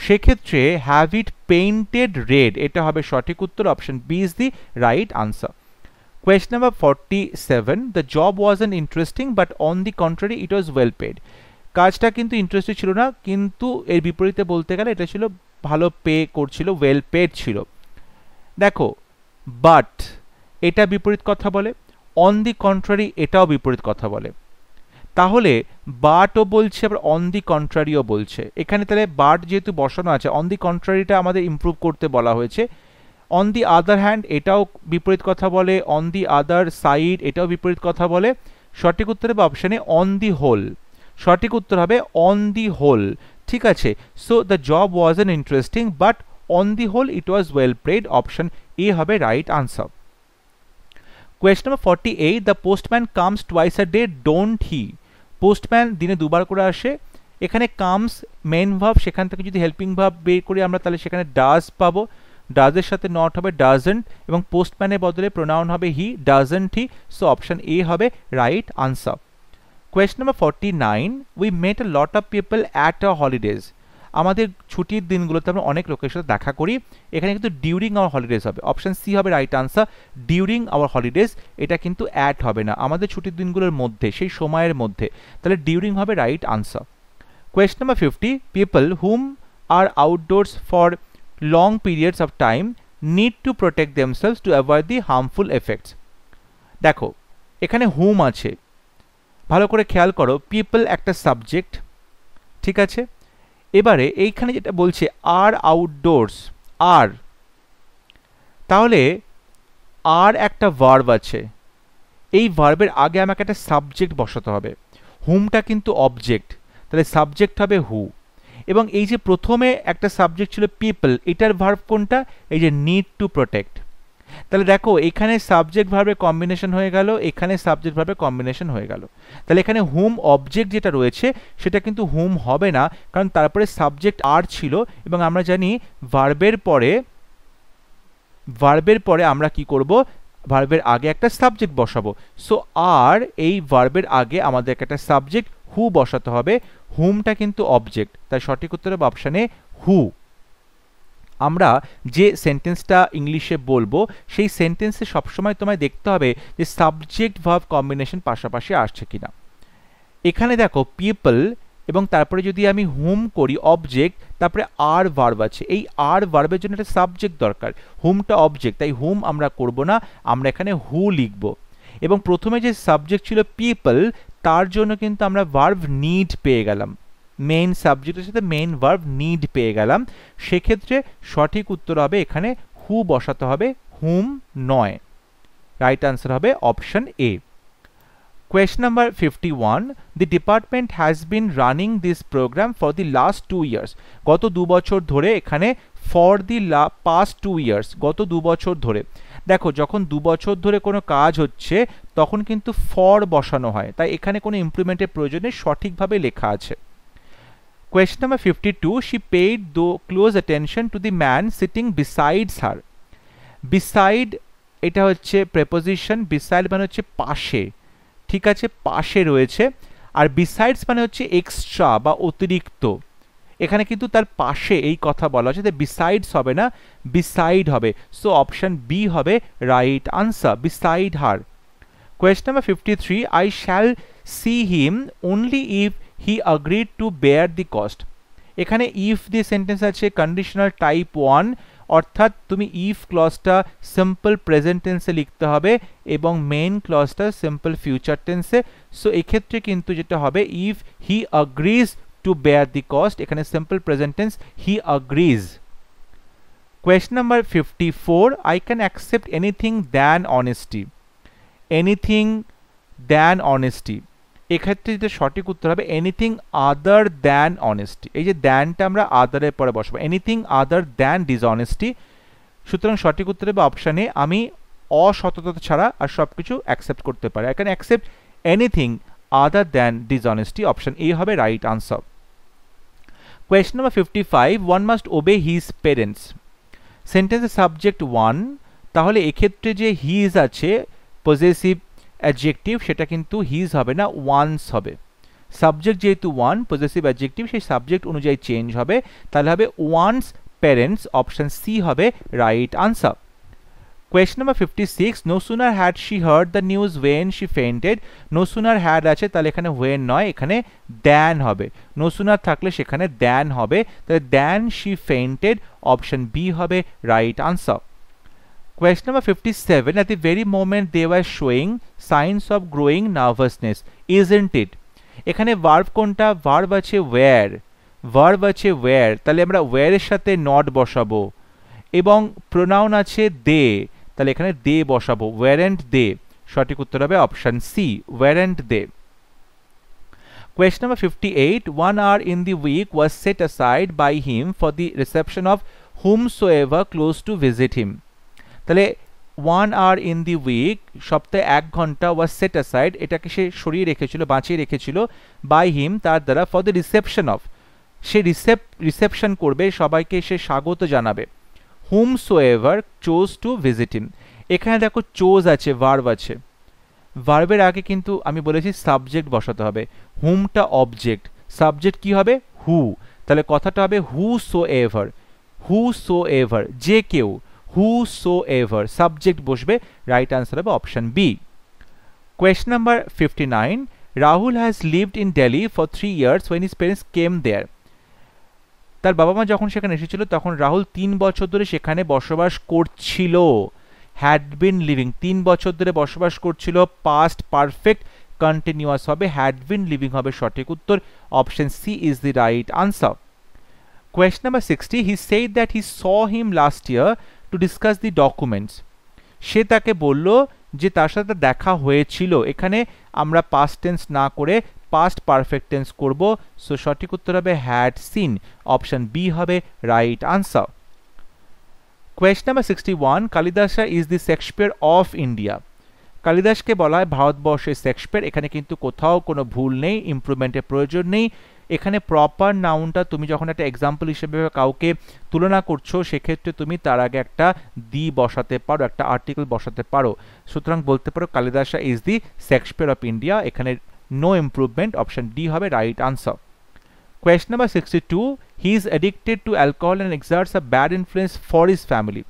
সেক্ষেত্রে হ্যাভ ইট পেইন্টেড রেড এটা হবে সঠিক উত্তর, option B is the right answer. Question number 47, the job wasn't interesting but on the contrary it was well paid. কাজটা কিন্তু ইন্টারেস্টিং ছিল না, কিন্তু এর বিপরীতে বলতে গেলে এটা ছিল ভালো পে করছিল, ওয়েল পেড ছিল। দেখো বাট এটা বিপরীত কথা বলে, অন দি কন্ট্রারি এটাও বিপরীত কথা বলে। তাহলে বাটও বলছে আবার অন দি কন্ট্রারিও বলছে। এখানে তাহলে বাট যেহেতু বসানো আছে, অন দি কন্ট্রারিটা আমাদের ইমপ্রুভ করতে বলা হয়েছে। অন দি আদার হ্যান্ড এটাও বিপরীত কথা বলে, অন দি আদার সাইড এটাও বিপরীত কথা বলে। সঠিক উত্তর হবে অপশানে অন দি হোল, সঠিক উত্তর হবে অন দি হোল। ঠিক আছে, so the job was an interesting but on the whole it was well paid, option A হবে right answer. Question number 48, the postman comes twice a day don't he? Postman দিনে দুবার করে আসে। এখানে comes main verb, সেখান থেকে যদি helping verb বের করি আমরা তাহলে সেখানে ডাজ পাবো, ডাজের সাথে নট হবে ডাজেন্ট, এবং পোস্টম্যানের বদলে প্রোনাউন হবে he, doesn't he, so option A হবে right answer. Question number 49, we met a lot of people at a holidays. আমাদের ছুটির দিনগুলোতে আমরা অনেক লোকের সাথে দেখা করি, এখানে কিন্তু ডিউরিং আওয়ার হলিডেজ হবে, অপশন সি হবে right answer, during our holidays. এটা কিন্তু অ্যাট হবে না, আমাদের ছুটির দিনগুলোর মধ্যে, সেই সময়ের মধ্যে, তাহলে ডিউরিং হবে right answer. Question number 50, people whom are outdoors for long periods of time need to protect themselves to avoid the harmful effects. দেখো এখানে হুম আছে, ভালো করে খেয়াল করো, পিপল একটা সাবজেক্ট, ঠিক আছে। এবারে এইখানে যেটা বলছে আর আউটডোর্স, আর, তাহলে আর একটা ভার্ব আছে, এই ভার্বের আগে আমাকে একটা সাবজেক্ট বসাতে হবে। হুমটা কিন্তু অবজেক্ট, তাহলে সাবজেক্ট হবে হু, এবং এই যে প্রথমে একটা সাবজেক্ট ছিল পিপল, এটার ভার্ব কোনটা? এই যে নিড টু প্রোটেক্ট। তাহলে দেখো এখানে সাবজেক্ট ভার্বের কম্বিনেশন হয়ে গেল, এখানে সাবজেক্ট ভার্বের কম্বিনেশন হয়ে গেল। তাহলে এখানে হুম অবজেক্ট যেটা রয়েছে সেটা কিন্তু হুম হবে না, কারণ তারপরে সাবজেক্ট আর ছিল, এবং আমরা জানি ভার্বের পরে আমরা কি করব, ভার্বের আগে একটা সাবজেক্ট বসাবো। সো আর এই ভার্বের আগে আমাদের একটা সাবজেক্ট হু বসাতে হবে, হুমটা কিন্তু অবজেক্ট, তাই সঠিক উত্তর হবে অপশানে হু। আমরা যে সেন্টেন্সটা ইংলিশে বলবো সেই সেন্টেন্সে সবসময় তোমায় দেখতে হবে যে সাবজেক্ট ভার্ব কম্বিনেশন পাশাপাশি আসছে কিনা। এখানে দেখো পিপল এবং তারপরে যদি আমি হুম করি অবজেক্ট, তারপরে আর ভার্ব আছে, এই আর ভার্বের জন্য একটা সাবজেক্ট দরকার, হুমটা অবজেক্ট, তাই হুম আমরা করব না, আমরা এখানে হু লিখব। এবং প্রথমে যে সাবজেক্ট ছিল পিপল, তার জন্য কিন্তু আমরা ভার্ব নিড পেয়ে গেলাম, মেইন সাবজেক্টের সাথে মেইন ভার্ব নিড পেয়ে গেলাম। সেক্ষেত্রে সঠিক উত্তর হবে এখানে হু বসাতে হবে, হুম নয়। রাইট আনসার হবে option A. Question number 51, the department has been running this program for the last 2 years. গত 2 বছর ধরে, এখানে for the past 2 years, গত 2 বছর ধরে। দেখো যখন 2 বছর ধরে কোনো কাজ হচ্ছে তখন কিন্তু for বসানো হয়, তাই এখানে কোনো ইমপ্লিমেন্টের প্রয়োজনে সঠিকভাবে লেখা আছে। Question number 52, she paid close attention to the man sitting besides her. Beside এটা হচ্ছে preposition, beside মানে হচ্ছে পাশে, ঠিক আছে, পাশে রয়েছে, আর বিসাইডস মানে হচ্ছে এক্সট্রা বা অতিরিক্ত। এখানে কিন্তু তার পাশে এই কথা বলা হচ্ছে, বিসাইডস হবে না, বিসাইড হবে, সো অপশন বি হবে right answer, beside her. Question number 53, I shall see him only if he agreed to bear the cost. এখানে ইফ দিয়ে সেন্টেন্স আছে কন্ডিশনাল টাইপ 1, অর্থাৎ তুমি ইফ ক্লজটা সিম্পল প্রেজেন্ট টেন্সে লিখতে হবে এবং মেইন ক্লজটা সিম্পল ফিউচার টেন্সে। সো এক্ষেত্রে কিন্তু যেটা হবে, if he agrees to bear the cost, এখানে simple present tense he agrees. Question number 54, I can accept anything than honesty. Anything than honesty, এক্ষেত্রে যেটা সঠিক উত্তর হবে এনিথিং আদার দ্যান অনেস্টি। এই যে দ্যানটা আমরা আদারের পরে বসাবো, এনিথিং আদার দ্যান ডিসঅনেস্টি। সুতরাং সঠিক উত্তর হবে অপশান এ, আমি অসততা ছাড়া আর সব কিছু অ্যাকসেপ্ট করতে পারি। I can accept anything other than dishonesty, option A হবে right answer. Question number 55, one must obey his parents. সেন্টেন্সের সাবজেক্ট ওয়ান, তাহলে এক্ষেত্রে যে হিজ আছে পজেসিভ অ্যাডজেক্টিভ, সেটা কিন্তু হিজ হবে না, ওয়ান্স হবে। সাবজেক্ট যেহেতু ওয়ান, পজেসিভ অ্যাডজেক্টিভ সেই সাবজেক্ট অনুযায়ী চেঞ্জ হবে, তাহলে হবে ওয়ান্স প্যারেন্টস, অপশন সি হবে right answer. Question number 56, no sooner had she heard the news when she fainted. No sooner had আছে, তাহলে এখানে ওয়েন নয়, এখানে দ্যান হবে। নো সুনার থাকলে সেখানে দ্যান হবে, তাহলে than she fainted, option B হবে right answer. Question number 57, at the very moment they were showing signs of growing nervousness, isn't it? এখানে ভার্ব কোনটা? ভার্ব আছে ওয়্যার, ভার্ব আছে ওয়্যার, তাহলে আমরা ওয়্যারের সাথে নট বসাবো, এবং প্রোনাউন আছে দে, তাহলে এখানে দে বসাবো, ওয়্যারেন্ট দে। সঠিক উত্তর হবে option C, ওয়্যারেন্ট they. Question number 58, 1 hour in the week was set aside by him for the reception of whomsoever close to visit him. তাহলে 1 hour in the week, সপ্তাহে 1 ঘন্টা, was set aside, এটাকে সে সরিয়ে রেখেছিল, বাঁচিয়ে রেখেছিল, by him, তার দ্বারা, for the reception of, say reception করবে, সবাইকে সে স্বাগত জানাবে। whomsoever chose to visit him, এখানে দেখো চোজ আছে, ভার্ব আছে, ভার্বের আগে কিন্তু আমি বলেছি সাবজেক্ট বসাতে হবে, হুমটা অবজেক্ট, সাবজেক্ট কি হবে? হু, তাহলে কথাটা হবে whosoever, whosoever, যে কেউ, whosoever, সাবজেক্ট বসবে, রাইট আনসার হবে option B. Question number 59, Rahul has lived in Delhi for 3 years when his parents came there. তার বাবা মা যখন সেখানে এসেছিল তখন রাহুল 3 বছর ধরে সেখানে বসবাস করছিল। হ্যাড বিন লিভিং, 3 বছর ধরে বসবাস করছিল, পাস্ট পারফেক্ট কন্টিনিউয়াস হবে, হ্যাড বিন লিভিং হবে সঠিক উত্তর, option C is the right answer. Question number 60, he said that he saw him last year to discuss the documents. সে তাকে বলল যে তার সাথে দেখা হয়েছিল, এখানে আমরা পাস্ট টেন্স না করে পাস্ট পারফেক্ট টেন্স করব, সো সঠিক উত্তর হবে হ্যাড সিন, অপশন বি হবে right answer. Question number 61, Kalidasa is the Shakespeare of India. কালিদাসকে বলা হয় ভারতবর্ষের শেক্সপিয়ার, এখানে কিন্তু কোথাও কোনো ভুল নেই, ইমপ্রুভমেন্টের প্রয়োজন নেই। এখানে প্রপার নাউনটা তুমি যখন একটা এক্সাম্পল হিসেবে কাউকে তুলনা করছো, সেক্ষেত্রে তুমি তার আগে একটা দি বসাতে পারো, একটা আর্টিকেল বসাতে পারো, সুতরাং বলতে পারো Kalidasa is the Shakespeare of India, এখানে নো ইমপ্রুভমেন্ট, অপশন ডি হবে right answer. Question number 62, he is addicted to alcohol and exerts a bad influence for his family.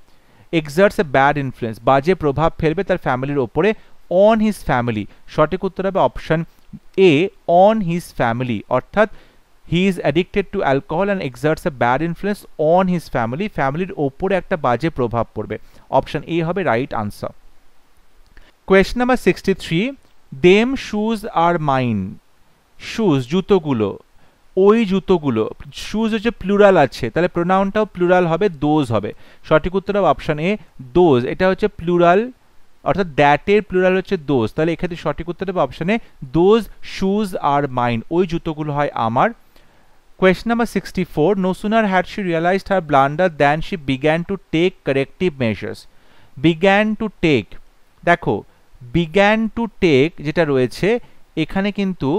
Exerts a bad influence, বাজে প্রভাব ফেলবে তার ফ্যামিলির ওপরে, অন হিজ ফ্যামিলি, সঠিক উত্তর হবে option A, on his family, অর্থাৎ he is addicted to alcohol and exerts a bad influence on his family, ফ্যামিলির ওপরে একটা বাজে প্রভাব পড়বে, অপশন এ হবে right answer. Question number 63, them shoes are mine. Shoes জুতোগুলো, ওই জুতোগুলো, শুজ হচ্ছে প্লুরাল আছে, তাহলে প্রোনাউনটাও প্লুরাল হবে, দোজ হবে, সঠিক উত্তর হবে অপশন এ, দোজ, এটা হচ্ছে প্লুরাল, অর্থাৎ দ্যাটের প্লুরাল হচ্ছে দোজ, তাহলে এক্ষেত্রে সঠিক উত্তর হবে option A, those shoes are mine, ওই জুতোগুলো হয় আমার। Question number 64, no sooner had she realized her blunder than she began to take corrective measures. Began to take, দেখো began to take যেটা রয়েছে এখানে কিন্তু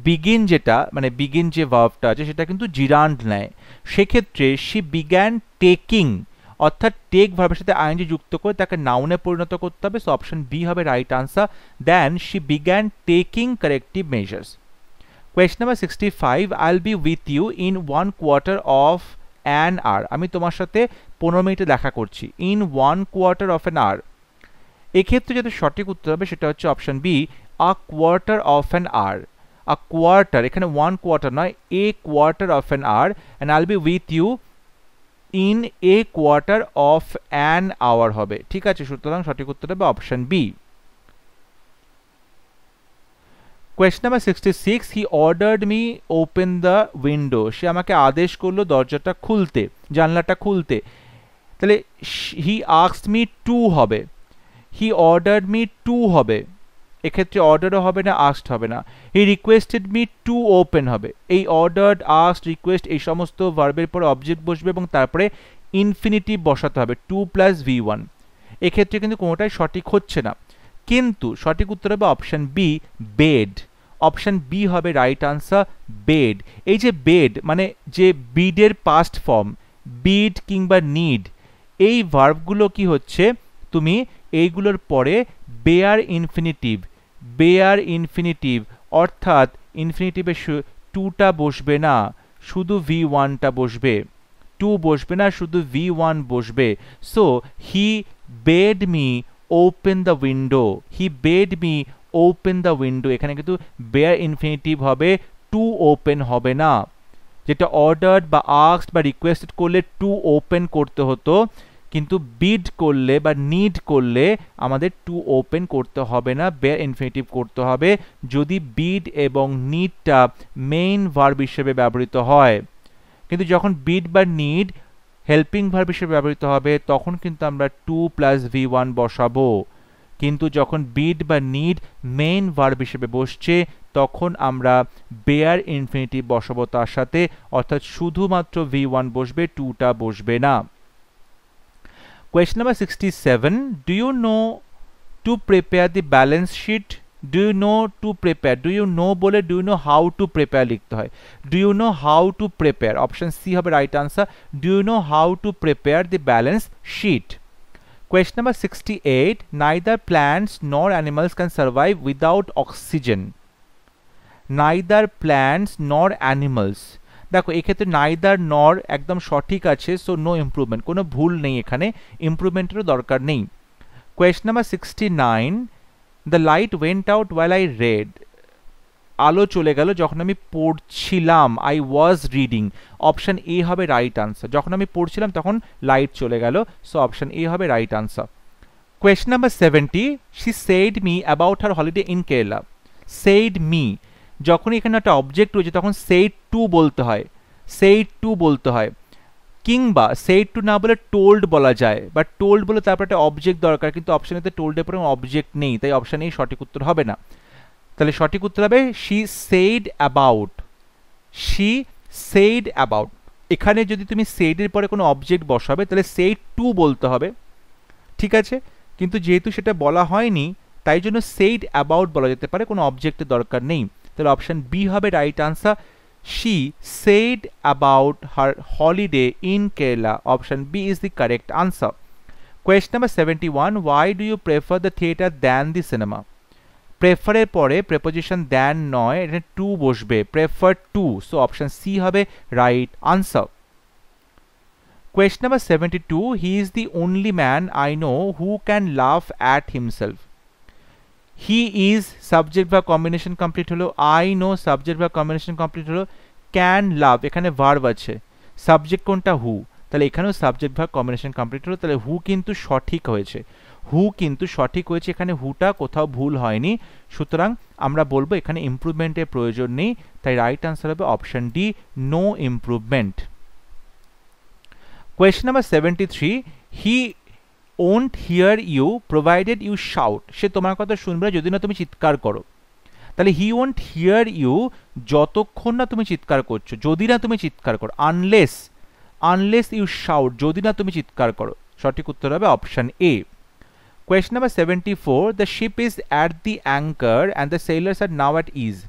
begin যেটা মানে begin যে ভার্বটা আছে সেটা কিন্তু জিরান্ড নেয়, সেক্ষেত্রে she began taking, অর্থাৎ টেক ভার্বের সাথে আইএনজি যুক্ত করে তাকে নাউনে পরিণত করতে হবে, সো অপশন বি হবে right answer, then she began taking corrective measures. Question number 65, I'll be with you in 1 quarter of an hour. আমি তোমার সাথে 15 মিনিটে দেখা করছি, in 1 quarter of an hour, এক্ষেত্রে যেটা সঠিক উত্তর হবে সেটা হচ্ছে option B, a quarter of an hour. a quarter, এখানে 1 quarter নয়, a quarter of an hour, and I'll be with you in a quarter of an hour হবে, ঠিক আছে, সুতরাং সঠিক উত্তর হবে option B. Question number 66, he ordered me open the window, সে আমাকে আদেশ করলো দরজাটা খুলতে, জানলাটা খুলতে। তাহলে হি আস্কড মি টু হবে, হি অর্ডার্ড মি টু হবে, এক্ষেত্রে অর্ডারও হবে না, আস্কড হবে না। He requested me to open হবে। এই অর্ডার্ড, আস্কড, রিকোয়েস্ট এই সমস্ত ভার্বের পরে অবজেক্ট বসবে এবং তারপরে ইনফিনিটিভ বসাতে হবে, টু প্লাস V1। এক্ষেত্রে কিন্তু কোনোটাই সঠিক হচ্ছে না, কিন্তু সঠিক উত্তর হবে option B, bed. Option B হবে রাইট আনসার, বেড। এই যে বেড মানে যে বিডের পাস্ট ফর্ম, বিড কিংবা নিড, এই ভার্বগুলো কি হচ্ছে, তুমি এইগুলোর পরে বেয়ার ইনফিনিটিভ, বেয়ার ইনফিনিটিভ অর্থাৎ ইনফিনিটিভে টুটা বসবে না, শুধু V1টা বসবে, টু বসবে না, শুধু V1 বসবে। So he bed me open the window, he bed me open the window, এখানে কিন্তু বেয়ার ইনফিনিটিভ হবে, টু ওপেন হবে না। যেটা অর্ডার্ড বা আস্কড বা রিকোয়েস্টেড করলে টু ওপেন করতে হতো, কিন্তু বিড করলে বা নিড করলে আমাদের টু ওপেন করতে হবে না, বেয়ার ইনফিনিটিভ করতে হবে যদি বিড এবং নিডটা মেইন ভার্ব হিসেবে ব্যবহৃত হয়। কিন্তু যখন বিড বা নিড হেল্পিং ভার্ব হিসেবে ব্যবহৃত হবে তখন কিন্তু আমরা টু প্লাস V1 বসাবো, কিন্তু যখন বিড বা নিড মেইন ভার্ব হিসেবে বসছে তখন আমরা বেয়ার ইনফিনিটিভ বসাবো তার সাথে, অর্থাৎ শুধুমাত্র V1 বসবে, টুটা বসবে না। Question number 67, do you know to prepare the balance sheet? Do you know to prepare, do you know বলে do you know how to prepare লিখতে হয়, do you know how to prepare, option C হবে right answer, do you know how to prepare the balance sheet. Question number 68, neither plants nor animals can survive without oxygen. Neither plants nor animals, দেখো এক্ষেত্রে neither নর একদম সঠিক আছে, so no improvement, কোনো ভুল নেই, এখানে ইমপ্রুভমেন্টেরও দরকার নেই। Question number 69, the light went out while I red, আলো চলে গেল যখন আমি পড়ছিলাম, I was reading, option A হবে রাইট আনসার, যখন আমি পড়ছিলাম তখন লাইট চলে গেল, সো অপশন এ হবে right answer. Question number 70, she said me about her holiday in Kerala, said me, যখন এখানে একটা অবজেক্ট রয়েছে তখন সেইড টু বলতে হয়, সেইড টু বলতে হয়, কিংবা সেইড টু না বলে টোল্ড বলা যায়, বা টোল্ড বলে তারপর একটা অবজেক্ট দরকার, কিন্তু অপশানেতে টোল্ডের পরে অবজেক্ট নেই, তাই অপশান এই সঠিক উত্তর হবে না। তাহলে সঠিক উত্তর হবে she said about, she said about. এখানে যদি তুমি সেইডের পরে কোনো অবজেক্ট বসাবে তাহলে সেইড টু বলতে হবে, ঠিক আছে, কিন্তু যেহেতু সেটা বলা হয়নি তাই জন্য সেইড অ্যাবাউট বলা যেতে পারে, কোনো অবজেক্টের দরকার নেই। তাহলে অপশন বি হবে right answer, she said about her holiday in Kerala, option B is the correct answer. Question number 71, why do you prefer the theatre than the cinema, প্রেফারের পরে প্রেপোজিশন দ্যান নয়, এটা টু বসবে, prefer to, so option C হবে right answer. Question number 72, he is the only man I know who can laugh at himself. He is subject verb combination complete হলো, I know subject verb combination complete হলো, can laugh এখানে verb আছে, subject কোনটা হু, তাহলে এখানেও subject verb combination complete হলো, তাহলে হু কিন্তু সঠিক হয়েছে, হু কিন্তু সঠিক হয়েছে, এখানে হুটা কোথাও ভুল হয়নি, সুতরাং আমরা বলবো এখানে ইমপ্রুভমেন্টের প্রয়োজন নেই, তাই রাইট আনসার হবে option D, no improvement. Question number 73, he won't hear you provided you shout, সে তোমার কথা শুনবে না যদি না তুমি চিৎকার করো, তাহলে he won't hear you যতক্ষণ না তুমি চিৎকার করছো, যদি না তুমি চিৎকার করো, unless you shout, যদি না তুমি চিৎকার করো, সঠিক উত্তর হবে option A. Question number 74, the ship is at the anchor and the sailors are now at ease,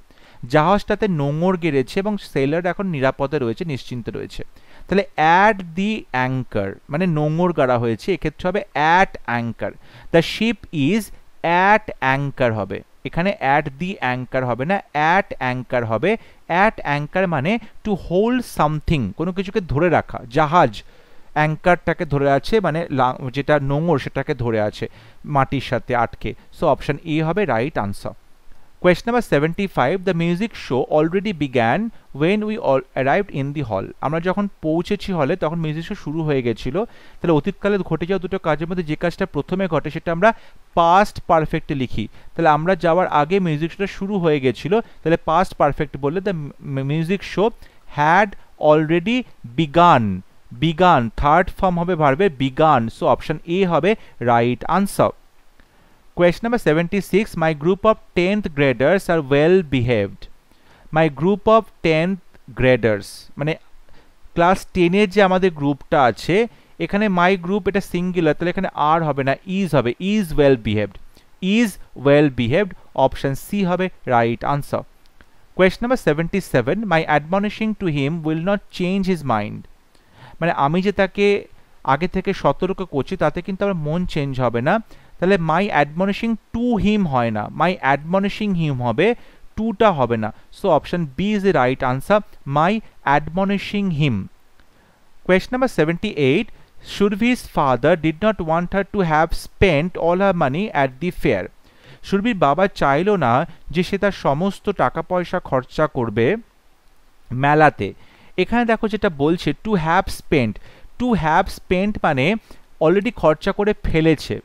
জাহাজটাতে নোঙর গেড়েছে এবং সেলার এখন নিরাপদে রয়েছে, নিশ্চিন্তে রয়েছে, তাহলে অ্যাট দি অ্যাঙ্কার মানে নোঙর গাড়া হয়েছে, এক্ষেত্রে হবে at anchor, the ship is at anchor হবে, এখানে অ্যাট দি অ্যাঙ্কার হবে না, অ্যাট অ্যাঙ্কার হবে। অ্যাট অ্যাঙ্কার মানে টু হোল্ড সামথিং, কোনো কিছুকে ধরে রাখা, জাহাজ অ্যাঙ্কারটাকে ধরে আছে মানে যেটা নোঙর সেটাকে ধরে আছে মাটির সাথে আটকে, সো অপশন এ হবে right answer. Question number 75, the music show already began when we all arrived in the hall. আমরা যখন পৌঁছেছি হলে তখন মিউজিক শো শুরু হয়ে গেছিল। তাহলে অতীতকালে ঘটে যাওয়া দুটো কাজের মধ্যে যে কাজটা প্রথমে ঘটে সেটা আমরা পাস্ট পারফেক্টে লিখি। তাহলে আমরা যাওয়ার আগে মিউজিক শোটা শুরু হয়ে গেছিল, তাহলে পাস্ট পারফেক্ট বললে the music show had already began. Began third form হবে ভার্বে বিগান, সো অপশন এ হবে right answer. Question number 76, my group of 10th graders are well behaved. My group of 10th graders মানে class 10 এর যে আমাদের গ্রুপটা আছে এখানে মাই group এটা সিঙ্গুলার, তাহলে এখানে আর হবে না, ইজ হবে, is well behaved. Is well behaved, option C হবে right answer. Question number 77, my admonishing to him will not change his mind. মানে আমি যে তাকে আগে থেকে সতর্ক করছি তাতে কিন্তু আমার মন চেঞ্জ হবে না। তাহলে মাই অ্যাডমনিশিং টু হিম হয় না, মাই অ্যাডমনিশিং হিম হবে, টুটা হবে না, so option B is the right answer, my admonishing him. Question number 78, Surabhi's father did not want her to have spent all her money at the fair. সুরভির বাবা চাইলো না যে সে তার সমস্ত টাকা পয়সা খরচা করবে মেলাতে। এখানে দেখো যেটা বলছে to have spent, to have spent মানে অলরেডি খরচা করে ফেলেছে,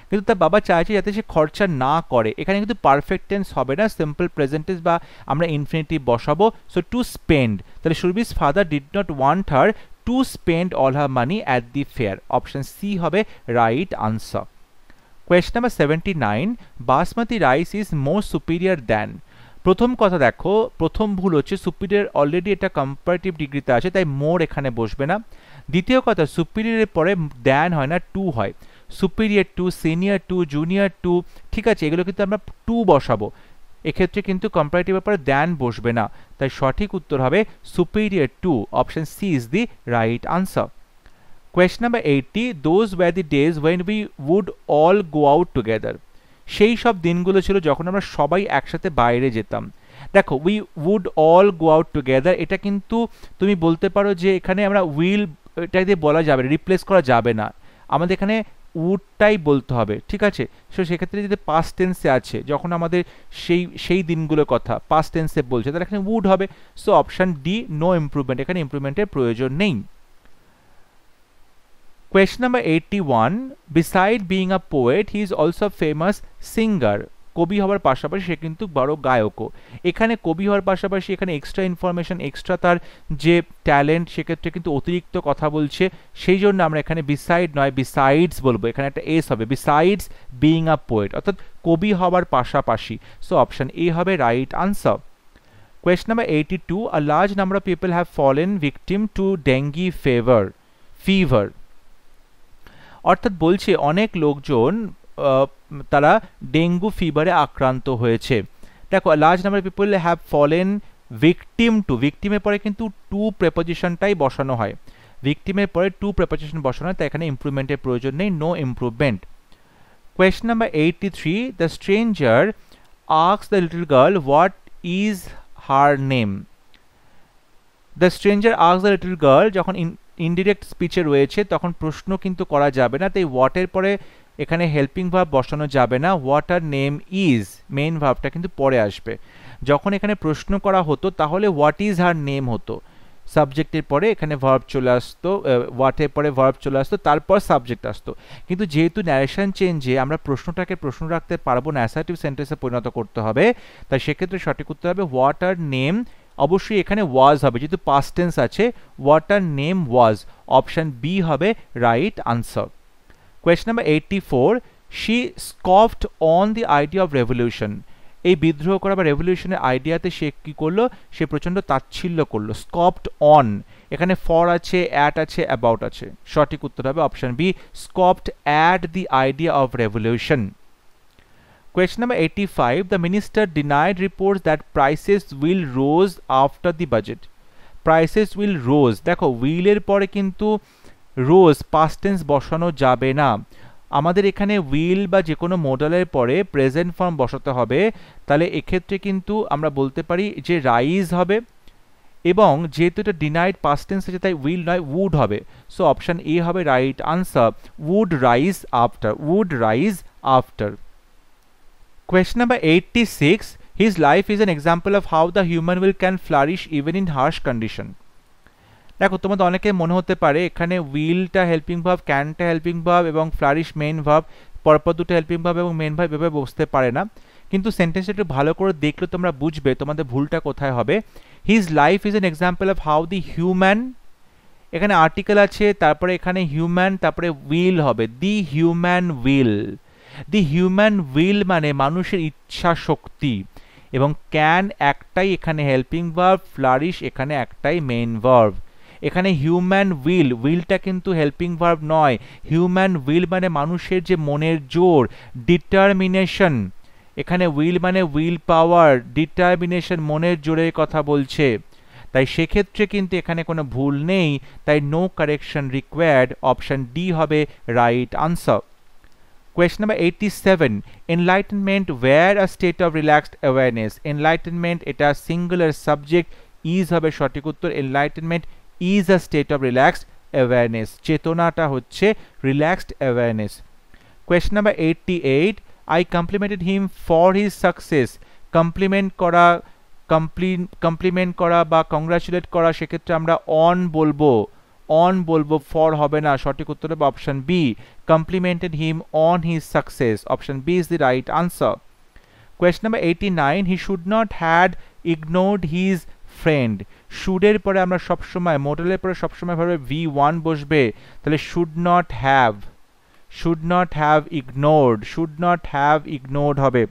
কিন্তু তার বাবা চাইছে যাতে সে খরচা না করে। এখানে কিন্তু পারফেক্ট টেন্স হবে না, সিম্পল প্রেজেন্ট টেন্স বা আমরা ইনফিনিটিভ বসাবো, সো টু স্পেন্ড। তাহলে Surabhi's father did not want her to spend all her money at the fair, option C হবে right answer. Question number 79, basmati rice is more superior than. প্রথম কথা দেখো, প্রথম ভুল হচ্ছে সুপিরিয়র অলরেডি এটা কম্পারেটিভ ডিগ্রিতে আছে, তাই মোর এখানে বসবে না। দ্বিতীয় কথা, সুপিরিয়রের পরে দ্যান হয় না, টু হয়। Superior to, senior to, junior to, ঠিক আছে, এগুলো কিন্তু আমরা টু বসাবো, এক্ষেত্রে কিন্তু কম্পারেটিভের পরে দ্যান বসবে না, তাই সঠিক উত্তর হবে superior to, option C is the right answer. Question number 80, those were the days when we would all go out together. সেই সব দিনগুলো ছিল যখন আমরা সবাই একসাথে বাইরে যেতাম। দেখো we would all go out together, এটা কিন্তু তুমি বলতে পারো যে এখানে আমরা will এটা দিয়ে বলা যাবে, রিপ্লেস করা যাবে না, আমাদের এখানে উডটাই বলতে হবে, ঠিক আছে। সো সেক্ষেত্রে যদি পাস্ট টেন্সে আছে যখন আমাদের সেই দিনগুলোর কথা পাস্ট টেন্সে বলছে, তাহলে এখানে উড হবে, so option D no improvement, এখানে ইমপ্রুভমেন্টের প্রয়োজন নেই। Question number 81, beside being a poet he is also a famous singer. কবি হওয়ার পাশাপাশি সে কিন্তু বড় গায়কও। এখানে কবি হওয়ার পাশাপাশি এখানে এক্সট্রা ইনফরমেশন, এক্সট্রা তার যে ট্যালেন্ট সেক্ষেত্রে কিন্তু অতিরিক্ত কথা বলছে, সেই জন্য আমরা এখানে বিসাইড নয় বিসাইডস বলবো, এখানে একটা এস হবে, বিসাইডস বিইং আ পোয়েট, অর্থাৎ কবি হওয়ার পাশাপাশি, সো অপশন এ হবে right answer. Question number 82, a large number of people have fallen victim to dengue fever. অর্থাৎ বলছে অনেক লোকজন তারা ডেঙ্গু ফিভারে আক্রান্ত হয়েছে। দেখো large number people have fallen victim to, ভিকটিমের পরে কিন্তু টু প্রেপোজিশনটাই বসানো হয়, ভিকটিমের পরে টু প্রেপোজিশন বসানো হয়, তাই এখানে ইমপ্রুভমেন্টের প্রয়োজন নেই, no improvement. Question number 83, the stranger asks the little girl what is her name. The stranger asks the little girl, যখন ইনডিরেক্ট স্পিচে রয়েছে তখন প্রশ্ন কিন্তু করা যাবে না, তাই হোয়াটের পরে এখানে হেল্পিং ভার্ব বসানো যাবে না, what R name is, main ভার্বটা কিন্তু পরে আসবে। যখন এখানে প্রশ্ন করা হতো তাহলে হোয়াট ইজ হার নেম হতো, সাবজেক্টের পরে এখানে ভার্ব চলে আসতো, হোয়াটের পরে ভার্ব চলে আসতো, তারপর সাবজেক্ট আসতো। কিন্তু যেহেতু ন্যারেশন চেঞ্জে আমরা প্রশ্নটাকে প্রশ্ন রাখতে পারবো না, অ্যাসার্টিভ সেন্টেন্সে পরিণত করতে হবে, তাই সেক্ষেত্রে সঠিক উত্তর হবে হোয়াট আর নেম, অবশ্যই এখানে ওয়াজ হবে যেহেতু পাস্ট টেন্স আছে, what R name was, option B হবে right answer. Question number 84, she scoffed on the idea of revolution. এই বিদ্রোহ করা বা রেভলিউশনের আইডিয়াতে সে কি করলো, সে প্রচন্ড তাচ্ছিল্য করলো, স্কপড অন, এখানে ফর আছে, অ্যাট আছে, অ্যাবাউট আছে, সঠিক উত্তর হবে option B, scoffed at the idea of revolution. Question number 85, the minister denied reports that prices will rose after the budget. Prices will rose, দেখো will এর পরে কিন্তু রোজ পাস্ট টেন্স বসানো যাবে না, আমাদের এখানে উইল বা যে কোনো মডেলের পরে প্রেজেন্ট ফর্ম বসাতে হবে, তাহলে এক্ষেত্রে কিন্তু আমরা বলতে পারি যে রাইজ হবে, এবং যেহেতু এটা ডিনাইড পাস্ট টেন্স আছে তাই উইল নয় উড হবে, সো অপশন এ হবে right answer, would rise after, would rise after. Question number 86, His life is an example of how the human will can flourish even in harsh condition. দেখো তোমাদের অনেকে মনে হতে পারে এখানে উইলটা হেল্পিং ভার্ব, ক্যানটা হেল্পিং ভার্ব এবং flourish main verb, পরপর দুটো হেল্পিং ভার্ব এবং মেইন ভার্ব এভাবে বসতে পারে না, কিন্তু সেন্টেন্সটা একটু ভালো করে দেখলে তোমরা বুঝবে তোমাদের ভুলটা কোথায় হবে। His life is an example of how the human, এখানে আর্টিকেল আছে, তারপরে এখানে হিউম্যান, তারপরে উইল হবে, দি human will. The human will মানে মানুষের ইচ্ছা শক্তি, এবং ক্যান একটাই এখানে হেল্পিং ভার্ব, ফ্লারিশ এখানে একটাই মেইন ভার্ব। এখানে হিউম্যান উইল, উইলটা কিন্তু হেল্পিং ভার্ব নয়, হিউম্যান উইল মানে মানুষের যে মনের জোর, ডিটারমিনেশন। এখানে উইল মানে উইল পাওয়ার, ডিটারমিনেশন মনের জোরের কথা বলছে, তাই সেক্ষেত্রে কিন্তু এখানে কোনো ভুল নেই, তাই no correction required, option D হবে right answer. Question number 87. Enlightenment were a state of relaxed awareness. Enlightenment এটা singular subject, is হবে সঠিক উত্তর। Enlightenment is a state of relaxed awareness. চেতনাটা হচ্ছে relaxed awareness. Question number 88. I complimented him for his success. Compliment করা বা congratulate করা, সেক্ষেত্রে আমরা অন বলবো, ফর হবে না, সঠিক উত্তর হবে option B, complimented him on his success. Option B is the right answer. Question number 89. He should not had ignored his friend. should এর পরে আমরা সবসময়, মোডালের পরে সবসময় ভাবে V1 বসবে, তাহলে should not have ignored হবে।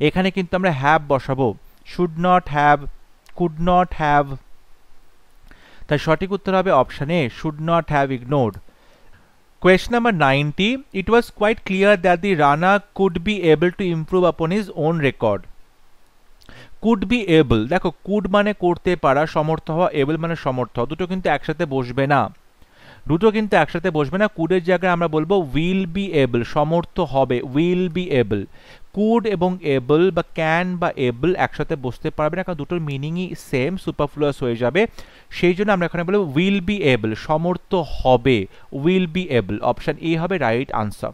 এখানে কিন্তু আমরা have বসাবো, should not have, could not have, তাই সঠিক উত্তর হবে option A, should not have ignored. Question number 90. It was quite clear that the runner could be able to improve upon his own record. Could be able, দেখো could মানে করতে পারা, সমর্থ হওয়া, able মানে সমর্থ হওয়া, দুটো কিন্তু একসাথে বসবে না, could এর জায়গায় আমরা বলবো will be able, সমর্থ হবে, will be able। could এবং able বা can বা able একসাথে বসতে পারবে না, কারণ দুটোর মিনিংই সেম, সুপারফ্লুয়াস হয়ে যাবে, সেই জন্য আমরা এখানে বলবো will be able, সমর্থ হবে, will be able। Option A হবে right answer.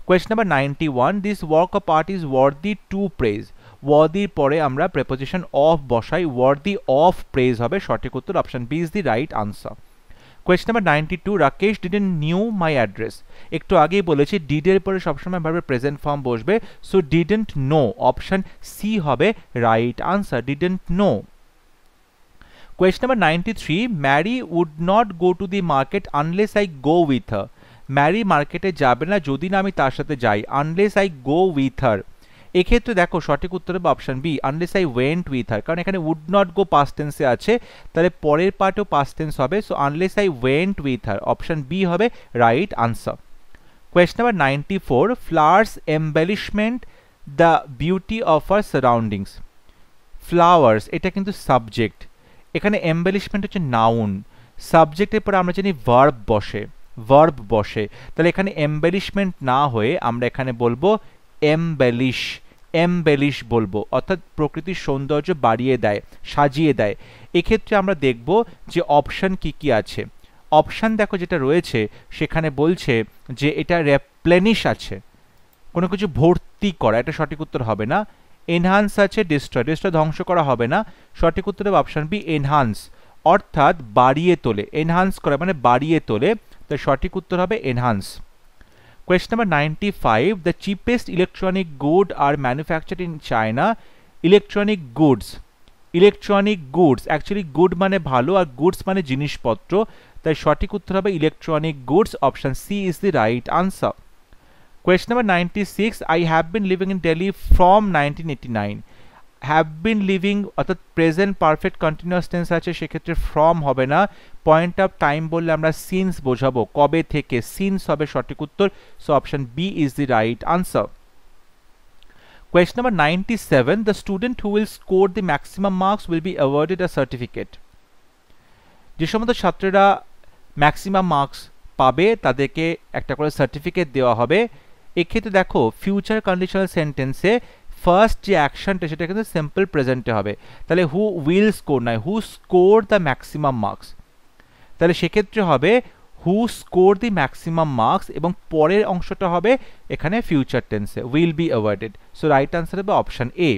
Question number 91. This work of art is worthy to praise. worthy পরে আমরা preposition of বসাই, worthy of praise হবে সঠিক উত্তর, option B is the right answer. Question number 92. Rakesh didn't knew my address. একটু আগেই বলেছি did এর পরে সবসময় ভাবে প্রেজেন্ট ফর্ম বসবে, so didn't know, option C হবে right answer, didn't know। Question number 93. Mary would not go to the market unless I go with her. Mary মার্কেটে যাবে না যদি না আমি তার সাথে যাই, unless I go with her। এক্ষেত্রে দেখো সঠিক উত্তর হবে option B, unless I went with her, কারণ এখানে would not go past tense আছে, তাহলে পরের পার্টও past tense হবে, so unless I went with her, option B হবে right answer. Question number 94. Flowers embellishment the beauty of our surroundings. Flowers এটা কিন্তু সাবজেক্ট, এখানে embellishment হচ্ছে নাউন, সাবজেক্টের পরে আমরা জানি ভার্ব বসে, তাহলে এখানে embellishment না হয়ে আমরা এখানে বলবো embellish বলবো, অর্থাৎ প্রকৃতির সৌন্দর্য বাড়িয়ে দেয়, সাজিয়ে দেয়। এক্ষেত্রে আমরা দেখব যে অপশন কি আছে। অপশন দেখো যেটা রয়েছে সেখানে বলছে যে এটা replenish আছে, কোনো কিছু ভর্তি করা, এটা সঠিক উত্তর হবে না। এনহান্স আছে, ডিস্ট্রয় ধ্বংস করা হবে না, সঠিক উত্তর হবে অপশন বি এনহান্স, অর্থাৎ বাড়িয়ে তোলে, এনহান্স করা মানে বাড়িয়ে তোলে, তাই সঠিক উত্তর হবে enhance. Question number 95. The cheapest electronic goods are manufactured in China. Electronic goods actually good মানে ভালো আর goods মানে জিনিসপত্র, তাই সঠিক উত্তর হবে electronic goods, option C is the right answer. Question number 96. I have been living in Delhi from 1989. have been living অর্থাৎ present perfect continuous tense আছে, সেক্ষেত্রে ফ্রম হবে না, পয়েন্ট অফ টাইম বললে আমরা সিন্স বোঝাবো, কবে থেকে, সিন্স হবে সঠিক উত্তর, so option B is the right answer. Question number 97. The student who will score the maximum marks will be awarded a certificate. যে সমস্ত ছাত্ররা ম্যাক্সিমাম মার্কস পাবে তাদেরকে একটা করে সার্টিফিকেট দেওয়া হবে। এক্ষেত্রে দেখো ফিউচার কন্ডিশনাল সেন্টেন্সে ফার্স্ট যে অ্যাকশনটা সেটা কিন্তু সিম্পল প্রেজেন্টে হবে, তাহলে হু উইল স্কোর নয়, who score the maximum marks, তাহলে সেক্ষেত্রে হবে who score the maximum marks, এবং পরের অংশটা হবে এখানে ফিউচার টেন্সে will be awarded, so right answer হবে option A.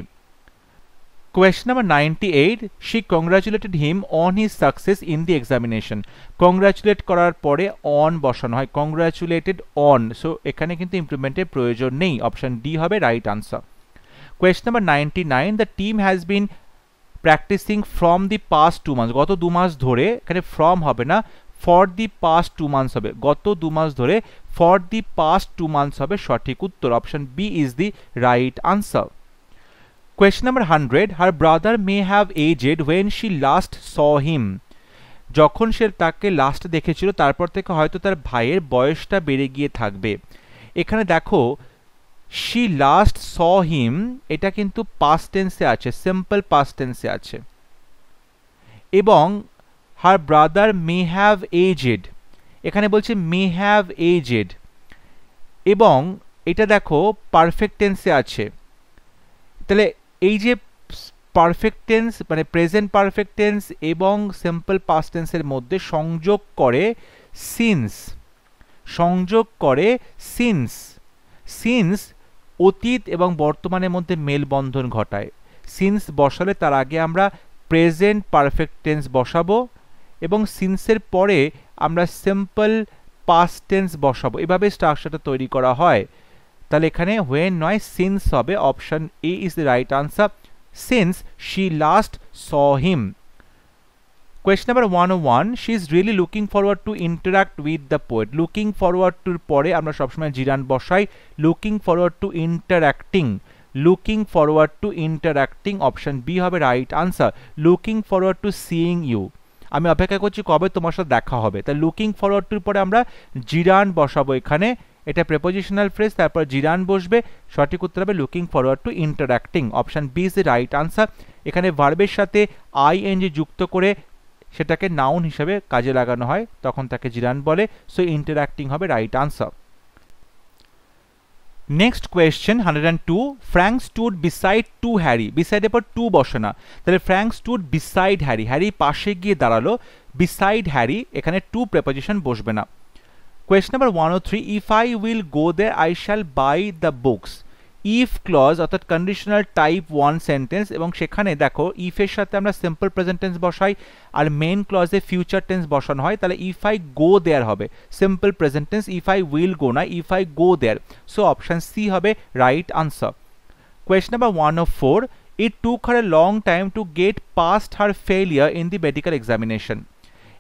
Question number 98, she congratulated him on his success in the examination. Congratulate করার পরে on বসানো হয়, congratulated on, so এখানে কিন্তু ইমপ্লিমেন্টের প্রয়োজন নেই, অপশন ডি হবে right answer. Question number 99, the team has been practicing from the past 2 months, গত 2 মাস ধরে, এখানে from হবে না, for the past 2 months হবে, গত 2 মাস ধরে, for the past 2 months হবে সঠিক উত্তর, option B is the right answer. Question number 100, her brother may have aged when she last saw him. যখন সে তাকে লাস্ট দেখেছিল তারপর থেকে হয়তো তার ভাইয়ের বয়সটা বেড়ে গিয়ে থাকবে। এখানে দেখো she last saw him, এটা কিন্তু past tense-এ আছে, সিম্পল past tense-এ আছে, এবং her brother may have aged, এখানে বলছে may have aged, এবং এটা দেখো পারফেক্ট টেন্সে আছে। তাহলে এই যে পারফেক্ট টেন্স মানে প্রেজেন্ট পারফেক্ট টেন্স এবং সিম্পল পাস্ট টেন্সের মধ্যে সংযোগ করে সিন্স, সংযোগ করে সিন্স, সিন্স অতীত এবং বর্তমানের মধ্যে মেলবন্ধন ঘটায়। সিন্স বসালে তার আগে আমরা প্রেজেন্ট পারফেক্ট টেন্স বসাবো এবং সিন্সের পরে আমরা সিম্পল পাস্ট টেন্স বসাবো, এভাবে স্ট্রাকচারটা তৈরি করা হয়। তাহলে এখানে when নয় সিন্স হবে, option A is the right answer, since she last saw him. Question number 101, she is really looking forward to interact with the poet. looking forward to পরে আমরা সবসময় জিরান বসাই, looking forward to interacting, looking forward to interacting, option B হবে right answer. looking forward to seeing you, আমি অপেক্ষা করছি কবে তোমার সাথে দেখা হবে, তাই লুকিং ফরওয়ার্ড টুর পরে আমরা জিরান বসাবো, এখানে এটা প্রেপোজিশনাল ফ্রেজ, তারপর জিরান বসবে, সঠিক উত্তর হবে looking forward to interacting, option B is the right answer. এখানে ভার্বের সাথে আইএনজি যুক্ত করে সেটাকে নাউন হিসেবে কাজে লাগানো হয়, তখন তাকে জিরান বলে, সো ইন্টারঅ্যাক্টিং হবে right answer. Next question 102, Frank stood beside to Harry, বিসাইডের পর টু বসে না, তাহলে Frank stood beside Harry, Harry পাশে গিয়ে দাঁড়ালো, বিসাইড হ্যারি, এখানে টু প্রেপোজিশন বসবে না। Question number 103, if I will go there I shall buy the books. if clause অর্থাৎ কন্ডিশনাল টাইপ 1 সেন্টেন্স, এবং সেখানে দেখো if এর সাথে আমরা সিম্পল প্রেজেন্ট টেন্স বসাই আর মেইন ক্লজে ফিউচার টেন্স বসানো হয়, তাহলে if I go there হবে simple present tense, if I will go না, if I go there, so option C হবে right answer. Question number 104, it took her a long time to get past her failure in the medical examination.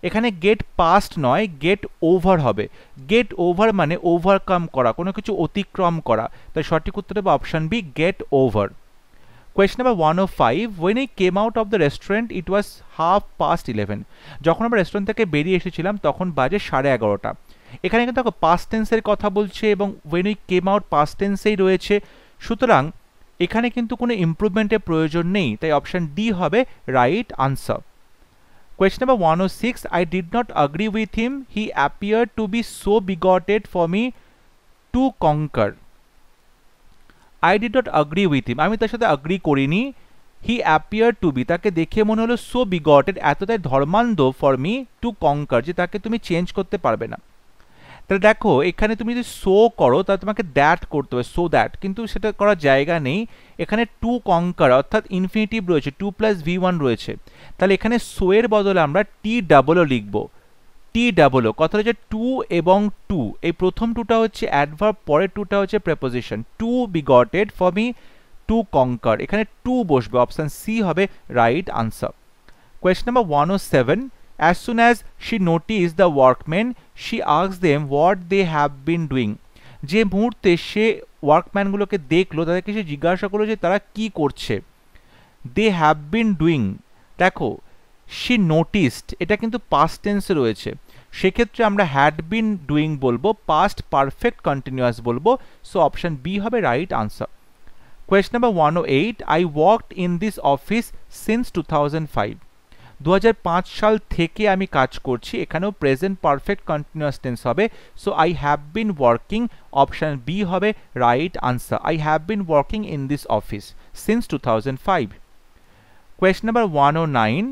এখানে get past নয়, get over হবে, get over মানে overcome করা, কোনো কিছু অতিক্রম করা, তাই সঠিক উত্তর হবে option B get over. Question number 105, when I came out of the restaurant it was 11:30, যখন আমরা রেস্টুরেন্ট থেকে বেরিয়ে এসেছিলাম তখন বাজে 11:30। এখানে কিন্তু দেখো পাস্ট টেন্সের কথা বলছে এবং when I came out past টেন্সেই রয়েছে, সুতরাং এখানে কিন্তু কোনো ইমপ্রুভমেন্টের প্রয়োজন নেই, তাই অপশন ডি হবে right answer. Question number 106, I did not agree with him, he appeared to be so bigoted for me to conquer. I did not agree with him, আমি তার সাথে agree করিনি, he appeared to be, তাকে দেখে মনে হলো so bigoted, এতটাই ধর্মান্ধ for me to conquer, যে তাকে তুমি চেঞ্জ করতে পারবে না। তাহলে দেখো এখানে তুমি যদি সো করো তাহলে তোমাকে দ্যাট করতে হবে, সো দ্যাট, কিন্তু সেটা করার জায়গা নেই, এখানে টু কঙ্কার অর্থাৎ ইনফিনিটিভ রয়েছে, 2 + v1 রয়েছে, তাহলে এখানে সো এর বদলে আমরা টি ডাবলও লিখবো, টি ডাবলও, কথা হচ্ছে টু এবং টু, এই প্রথম টুটা হচ্ছে অ্যাডভার্ব, পরের টুটা হচ্ছে preposition, to bigoted for me to conquer, এখানে টু বসবে, অপশন সি হবে right answer. Question number 107, as soon as she noticed the workmen she asked them what they have been doing, যে মুহূর্তে সে ওয়ার্কম্যানগুলোকে দেখলো তাদেরকে সে জিজ্ঞাসা করলো যে তারা কি করছে, they have been doing, দেখো she noticed এটা কিন্তু পাস্ট টেন্সে রয়েছে, সেক্ষেত্রে আমরা had been doing বলবো, পাস্ট পারফেক্ট কন্টিনিউয়াস বলবো, সো অপশন বি হবে right answer. Question number 108, I worked in this office since 2005, 2005 সাল থেকে আমি কাজ করছি, এখানেও প্রেজেন্ট পারফেক্ট কন্টিনিউয়াস টেন্স হবে, so I have been working, option B হবে right answer, I have been working in this office since 2005। Question number 109,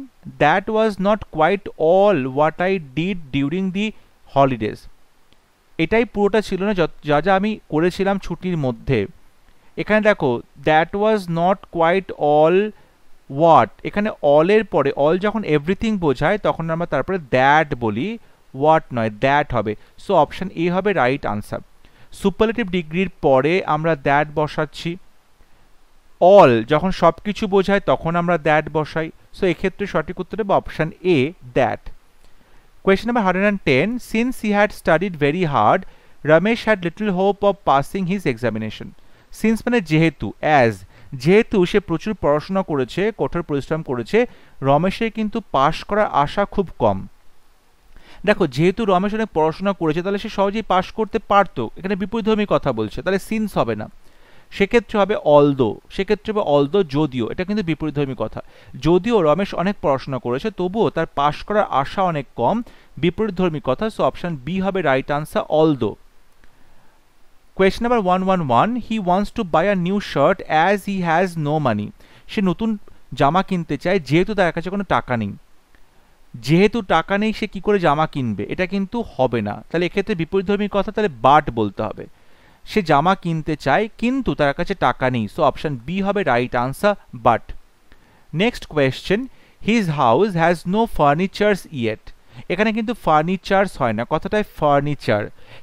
that was not quite all what I did during the holidays, এটাই পুরোটা ছিল না যা যা আমি করেছিলাম ছুটির মধ্যে, এখানে দেখো that was not quite all what, এখানে অলের পরে, অল যখন এভরিথিং বোঝায় তখন আমরা তারপরে দ্যাট বলি, হোয়াট নয়, দ্যাট হবে। সো অপশন এ হবে রাইট আনসার। সুপারলেটিভ ডিগ্রির পরে আমরা দ্যাট বসাচ্ছি, অল যখন সব কিছু বোঝায় তখন আমরা দ্যাট বসাই। সো এক্ষেত্রে সঠিক উত্তর হবে option A, that. Question number 110. Since he had studied very hard, Ramesh had little hope of passing his examination. Since মানে যেহেতু, as যেহেতু সে প্রচুর পড়াশোনা করেছে, কঠোর পরিশ্রম করেছে, রমেশের কিন্তু পাশ করার আশা খুব কম। দেখো যেহেতু রমেশ অনেক পড়াশোনা করেছে তাহলে সে সহজেই পাশ করতে পারতো, এখানে বিপরীতধর্মী কথা বলছে, তাহলে সিন্স হবে না, সেক্ষেত্রে হবে অলদো, সেক্ষেত্রে হবে অলদো যদিও, এটা কিন্তু বিপরীতধর্মী কথা। যদিও রমেশ অনেক পড়াশোনা করেছে তবুও তার পাশ করার আশা অনেক কম, বিপরীতধর্মী কথা। সো অপশন বি হবে right answer, although. Question number 111. He wants to buy a new shirt as he has no money. সে নতুন জামা কিনতে চায় যেহেতু তার কাছে কোনো টাকা নেই। যেহেতু টাকা নেই সে কি করে জামা কিনবে, এটা কিন্তু হবে না, তাহলে এক্ষেত্রে বিপরীতধর্মী কথা, তাহলে বাট বলতে হবে। সে জামা কিনতে চায় কিন্তু তার কাছে টাকা নেই। সো অপশন বি হবে right answer, but. Next question, his house has no furnitures yet. এখানে কিন্তু ফার্নিচার্স হয় না, কথাটায় furniture.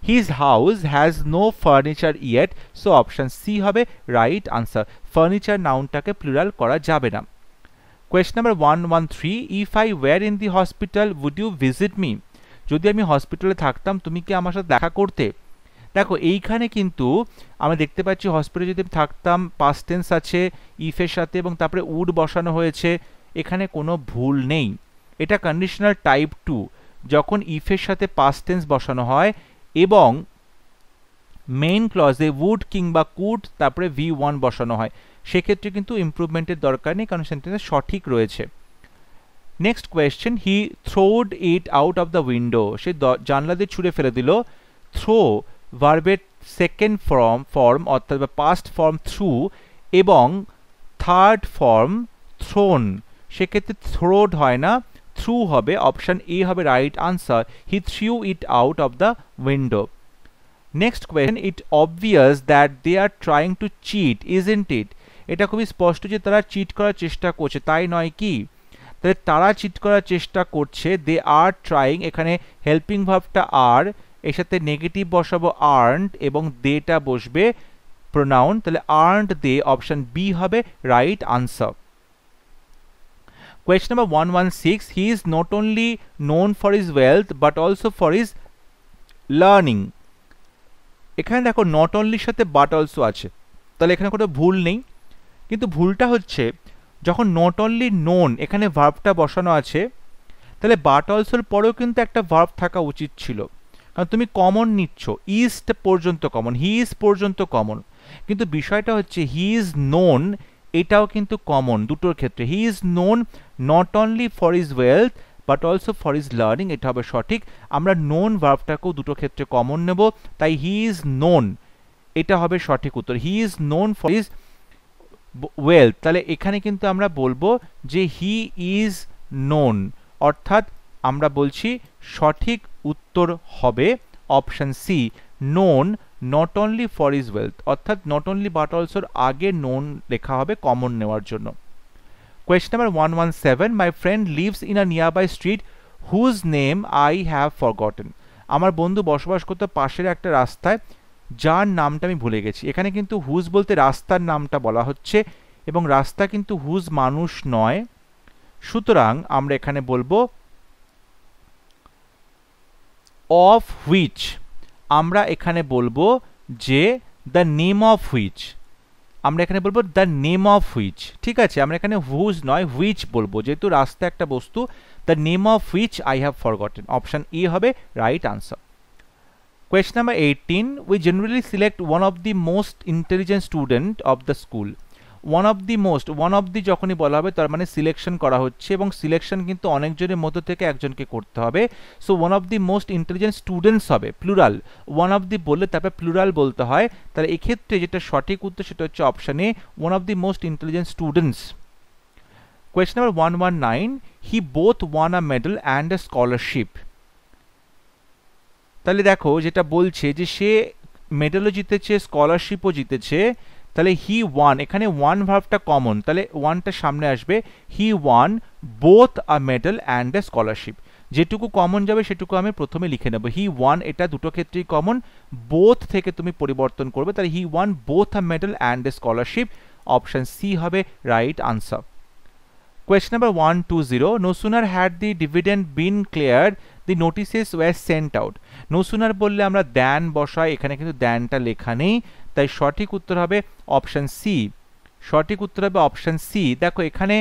His house has no furniture yet. So option C হবে রাইট আনসার, ফার্নিচার নাউনটাকে প্লুরাল করা যাবে না। Question number 113. If I were in the hospital would you visit me. যদি আমি হসপিটালে থাকতাম তুমি কি আমার সাথে দেখা করতে। দেখো এইখানে কিন্তু আমরা দেখতে পাচ্ছি হসপিটালে যদি থাকতাম, পাস্ট টেন্স আছে ইফের সাথে এবং তারপরে উড বসানো হয়েছে, এখানে কোনো ভুল নেই। এটা কন্ডিশনাল টাইপ 2, যখন ইফের সাথে পাস্ট টেন্স বসানো হয় এবং মেইন ক্লজে উড কিংবা কুড তারপরে V1 বসানো হয়, সেক্ষেত্রে কিন্তু ইমপ্রুভমেন্টের দরকার নেই, কারণ সেন্টেন্স সঠিক রয়েছে। Next question, he throwed it out of the window. সে জানলা দিয়ে ছুঁড়ে ফেলে দিল। থ্রো ভার্বের সেকেন্ড ফর্ম অর্থাৎ বা পাস্ট ফর্ম থ্রু এবং থার্ড ফর্ম থ্রোন, সেক্ষেত্রে থ্রোড হয় না, থ্রু হবে। অপশন এ হবে right answer, he threw it out of the window. Next question, it obvious that they are trying to cheat isn't it. এটা খুবই স্পষ্ট যে তারা চিট করার চেষ্টা করছে, তাই নয় কি। তাহলে তারা চিট করার চেষ্টা করছে, দে আর ট্রাইং, এখানে হেল্পিং ভার্বটা আর, এর সাথে নেগেটিভ বসাবো আর্নড এবং দেটা বসবে প্রোনাউন, তাহলে আর্নড দে, অপশন বি হবে right answer. Question number 116. He is not only known for his wealth but also for his learning. এখানে দেখো নট অনলির সাথে বাট অলসো আছে, তাহলে এখানে কোনো ভুল নেই। কিন্তু ভুলটা হচ্ছে যখন নট অনলি নোন এখানে ভার্বটা বসানো আছে, তাহলে বাট অলসোর পরেও কিন্তু একটা ভার্ব থাকা উচিত ছিল, কারণ তুমি কমন নিচ্ছ, ইস্ট পর্যন্ত কমন, হি ইজ পর্যন্ত কমন। কিন্তু বিষয়টা হচ্ছে হি ইজ নোন, এটাও কিন্তু কমন দুটোর ক্ষেত্রে। He is known not only for his wealth but also for his learning, এটা হবে সঠিক। আমরা নোন ভার্বটাকেও দুটো ক্ষেত্রে কমন নেব, তাই হি ইজ নোন, এটা হবে সঠিক উত্তর। He is known for his wealth, তাহলে এখানে কিন্তু আমরা বলবো যে হি ইজ নোন, অর্থাৎ আমরা বলছি সঠিক উত্তর হবে option C, known not only for his wealth, অর্থাৎ নট অনলি বাট অলসোর আগে নোন লেখা হবে কমন নেওয়ার জন্য। Question number 117. My friend lives in a nearby street whose name I have forgotten. আমার বন্ধু বসবাস করতে পাশের একটা রাস্তায় যার নামটা আমি ভুলে গেছি। এখানে কিন্তু হুজ বলতে রাস্তার নামটা বলা হচ্ছে এবং রাস্তা কিন্তু হুজ মানুষ নয়, সুতরাং আমরা এখানে বলবো অফ হুইচ, আমরা এখানে বলবো যে দ্য নেম অফ হুইচ, আমরা এখানে বলবো দ্য নেম অফ হুইচ, ঠিক আছে। আমরা এখানে হুজ নয় হুইচ বলবো, যেহেতু রাস্তা একটা বস্তু, the name of which I have forgotten, option A হবে right answer. Question number 18. We generally select one of the most intelligent student of the school. One of the most, one of the যখনই বলা হবে তার মানে selection করা হচ্ছে এবং selection কিন্তু অনেকজনের মধ্য থেকে একজনকে করতে হবে। So one of the most intelligent students হবে প্লুরাল, ওয়ান অফ দি বললে তারপরে প্লুরাল বলতে হয়, তাহলে এক্ষেত্রে যেটা সঠিক উত্তর সেটা হচ্ছে option A, one of the most intelligent students. Question number 119. He both won a medal and a scholarship. তাহলে দেখো যেটা বলছে যে সে মেডেলও জিতেছে স্কলারশিপও জিতেছে, তাহলে হি ওয়ান, এখানে ওয়ান ভার্বটা কমন, তাহলে ওয়ানটা সামনে আসবে, he won both a medal and a scholarship. যেটুকু কমন যাবে সেটুকু আমি প্রথমে লিখে নেব, হি ওয়ান এটা দুটো ক্ষেত্রেই কমন, বোথ থেকে তুমি পরিবর্তন করবে, তাহলে he won both a medal and a scholarship, option C হবে right answer. Question number 120, no sooner had the dividend been cleared, the notices were sent out. No sooner বললে আমরা দ্যান বসাই, এখানে কিন্তু দ্যানটা লেখা নেই, তাই সঠিক উত্তর হবে অপশন সি। সঠিক উত্তর হবে অপশন সি। দেখো এখানে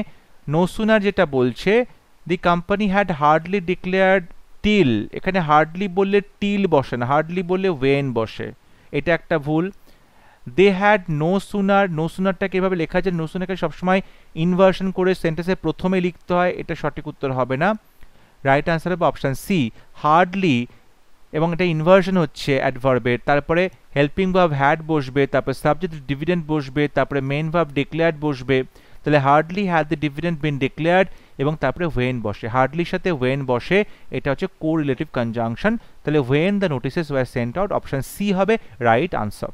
no sooner যেটা বলছে, the company had hardly declared till, এখানে হার্ডলি বললে টিল বসে না, হার্ডলি বললে ওয়েন বসে, এটা একটা ভুল। They had no sooner, no সুনারটাকে এভাবে লেখা যায়, নো সুনারকে সবসময় ইনভার্সন করে সেন্টেন্সের প্রথমে লিখতে হয়, এটা সঠিক উত্তর হবে না। রাইট আনসার হবে অপশান সি, হার্ডলি, এবং এটা ইনভার্সন হচ্ছে অ্যাডভার্বের, তারপরে হেল্পিং ভার্ব হ্যাড বসবে, তারপরে সাবজেক্ট ডিভিডেন্ড বসবে, তারপরে মেন ভার্ব ডিক্লেয়ার্ড বসবে, তাহলে hardly had the dividend bin declared, এবং তারপরে ওয়েন বসে, হার্ডলির সাথে ওয়েন বসে, এটা হচ্ছে কো রিলেটিভ কনজাংশন, তাহলে when the notices were sent out, option C হবে right answer.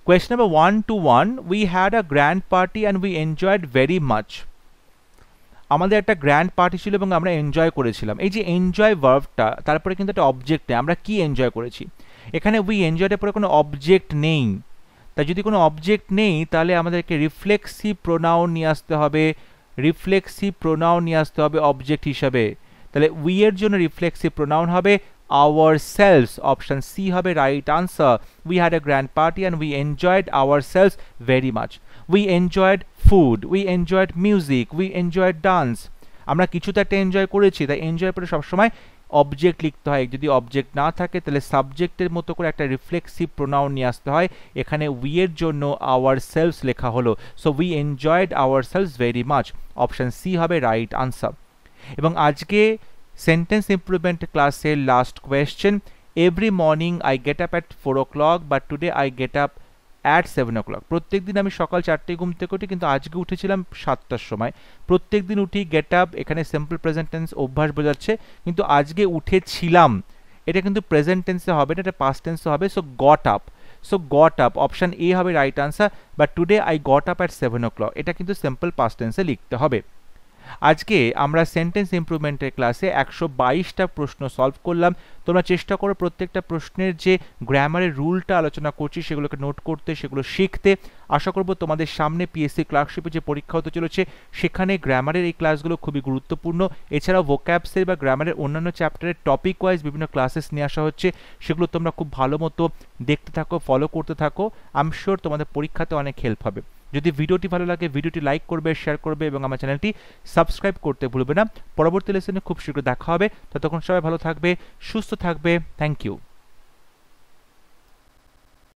Question number 121, we had a grand party and we enjoyed very much. আমাদের একটা গ্র্যান্ড পার্টি ছিল এবং আমরা এনজয় করেছিলাম। এই যে এনজয় ভার্বটা, তারপরে কিন্তু একটা অবজেক্ট নেই, আমরা কি এনজয় করেছি, এখানে উই এনজয়ের পরে কোনো অবজেক্ট নেই, তাই যদি কোনো অবজেক্ট নেই তাহলে আমাদেরকে রিফ্লেক্সিভ প্রোনাউন নিয়ে আসতে হবে, রিফ্লেক্সিভ প্রোনাউন নিয়ে আসতে হবে অবজেক্ট হিসাবে, তাহলে উই এর জন্য রিফ্লেক্সিভ প্রোনাউন হবে ourselves, option C হবে right answer. We had a grand party and we enjoyed ourselves very much. We enjoyed food, we enjoyed music, we enjoyed dance. আমরা কিছু তো একটা এনজয় করেছি, তাই এনজয় পরে সবসময় অবজেক্ট লিখতে হয়, যদি অবজেক্ট না থাকে তাহলে সাবজেক্টের মতো করে একটা রিফ্লেক্সিভ প্রোনাউন নিয়ে আসতে হয়, এখানে উই এর জন্য ourselves লেখা হলো, so we enjoyed ourselves very much, option C হবে রাইট আনসার। এবং আজকে সেন্টেন্স ইমপ্রুভমেন্ট ক্লাসের last question, every morning I get up at 4 o'clock but today I get up at 7 o'clock। প্রত্যেক দিন আমি সকাল 4টে ঘুম থেকে উঠি, কিন্তু আজকে উঠেছিলাম 7টার সময়। প্রত্যেক দিন উঠি, গেট আপ এখানে সিম্পল প্রেজেন্ট টেন্স অভ্যাস বোঝাচ্ছে, কিন্তু আজকে উঠেছিলাম এটা কিন্তু প্রেজেন্ট টেন্সে হবে না, এটা পাস্ট টেন্সে হবে, so got up, so got up option A হবে right answer, but today I got up at 7 o'clock এটা কিন্তু সিম্পল পাস্ট টেন্সে লিখতে হবে। আজকে আমরা সেন্টেন্স ইমপ্রুভমেন্টের ক্লাসে 122টা প্রশ্ন সলভ করলাম। তোমরা চেষ্টা করো প্রত্যেকটা প্রশ্নের যে গ্রামারের রুলটা আলোচনা করছি সেগুলোকে নোট করতে, সেগুলো শিখতে। আশা করব তোমাদের সামনে পিএসসি ক্লার্কশিপে যে পরীক্ষা হতে চলেছে সেখানে গ্রামারের এই ক্লাসগুলো খুবই গুরুত্বপূর্ণ। এছাড়াও ভোক্যাবসের বা গ্রামারের অন্যান্য চ্যাপ্টারের টপিক ওয়াইজ বিভিন্ন ক্লাসেস নিয়ে আসা হচ্ছে, সেগুলো তোমরা খুব ভালো মতো দেখতে থাকো, ফলো করতে থাকো। আই এম শিওর তোমাদের পরীক্ষাতে অনেক হেল্প হবে। যদি ভিডিওটি ভালো লাগে ভিডিওটি লাইক করবে, শেয়ার করবে এবং আমার চ্যানেলটি সাবস্ক্রাইব করতে ভুলবে না। পরবর্তী লেসনে খুব শীঘ্র দেখা হবে, ততক্ষণ সবাই ভালো থাকবে, সুস্থ থাকবে। Thank you.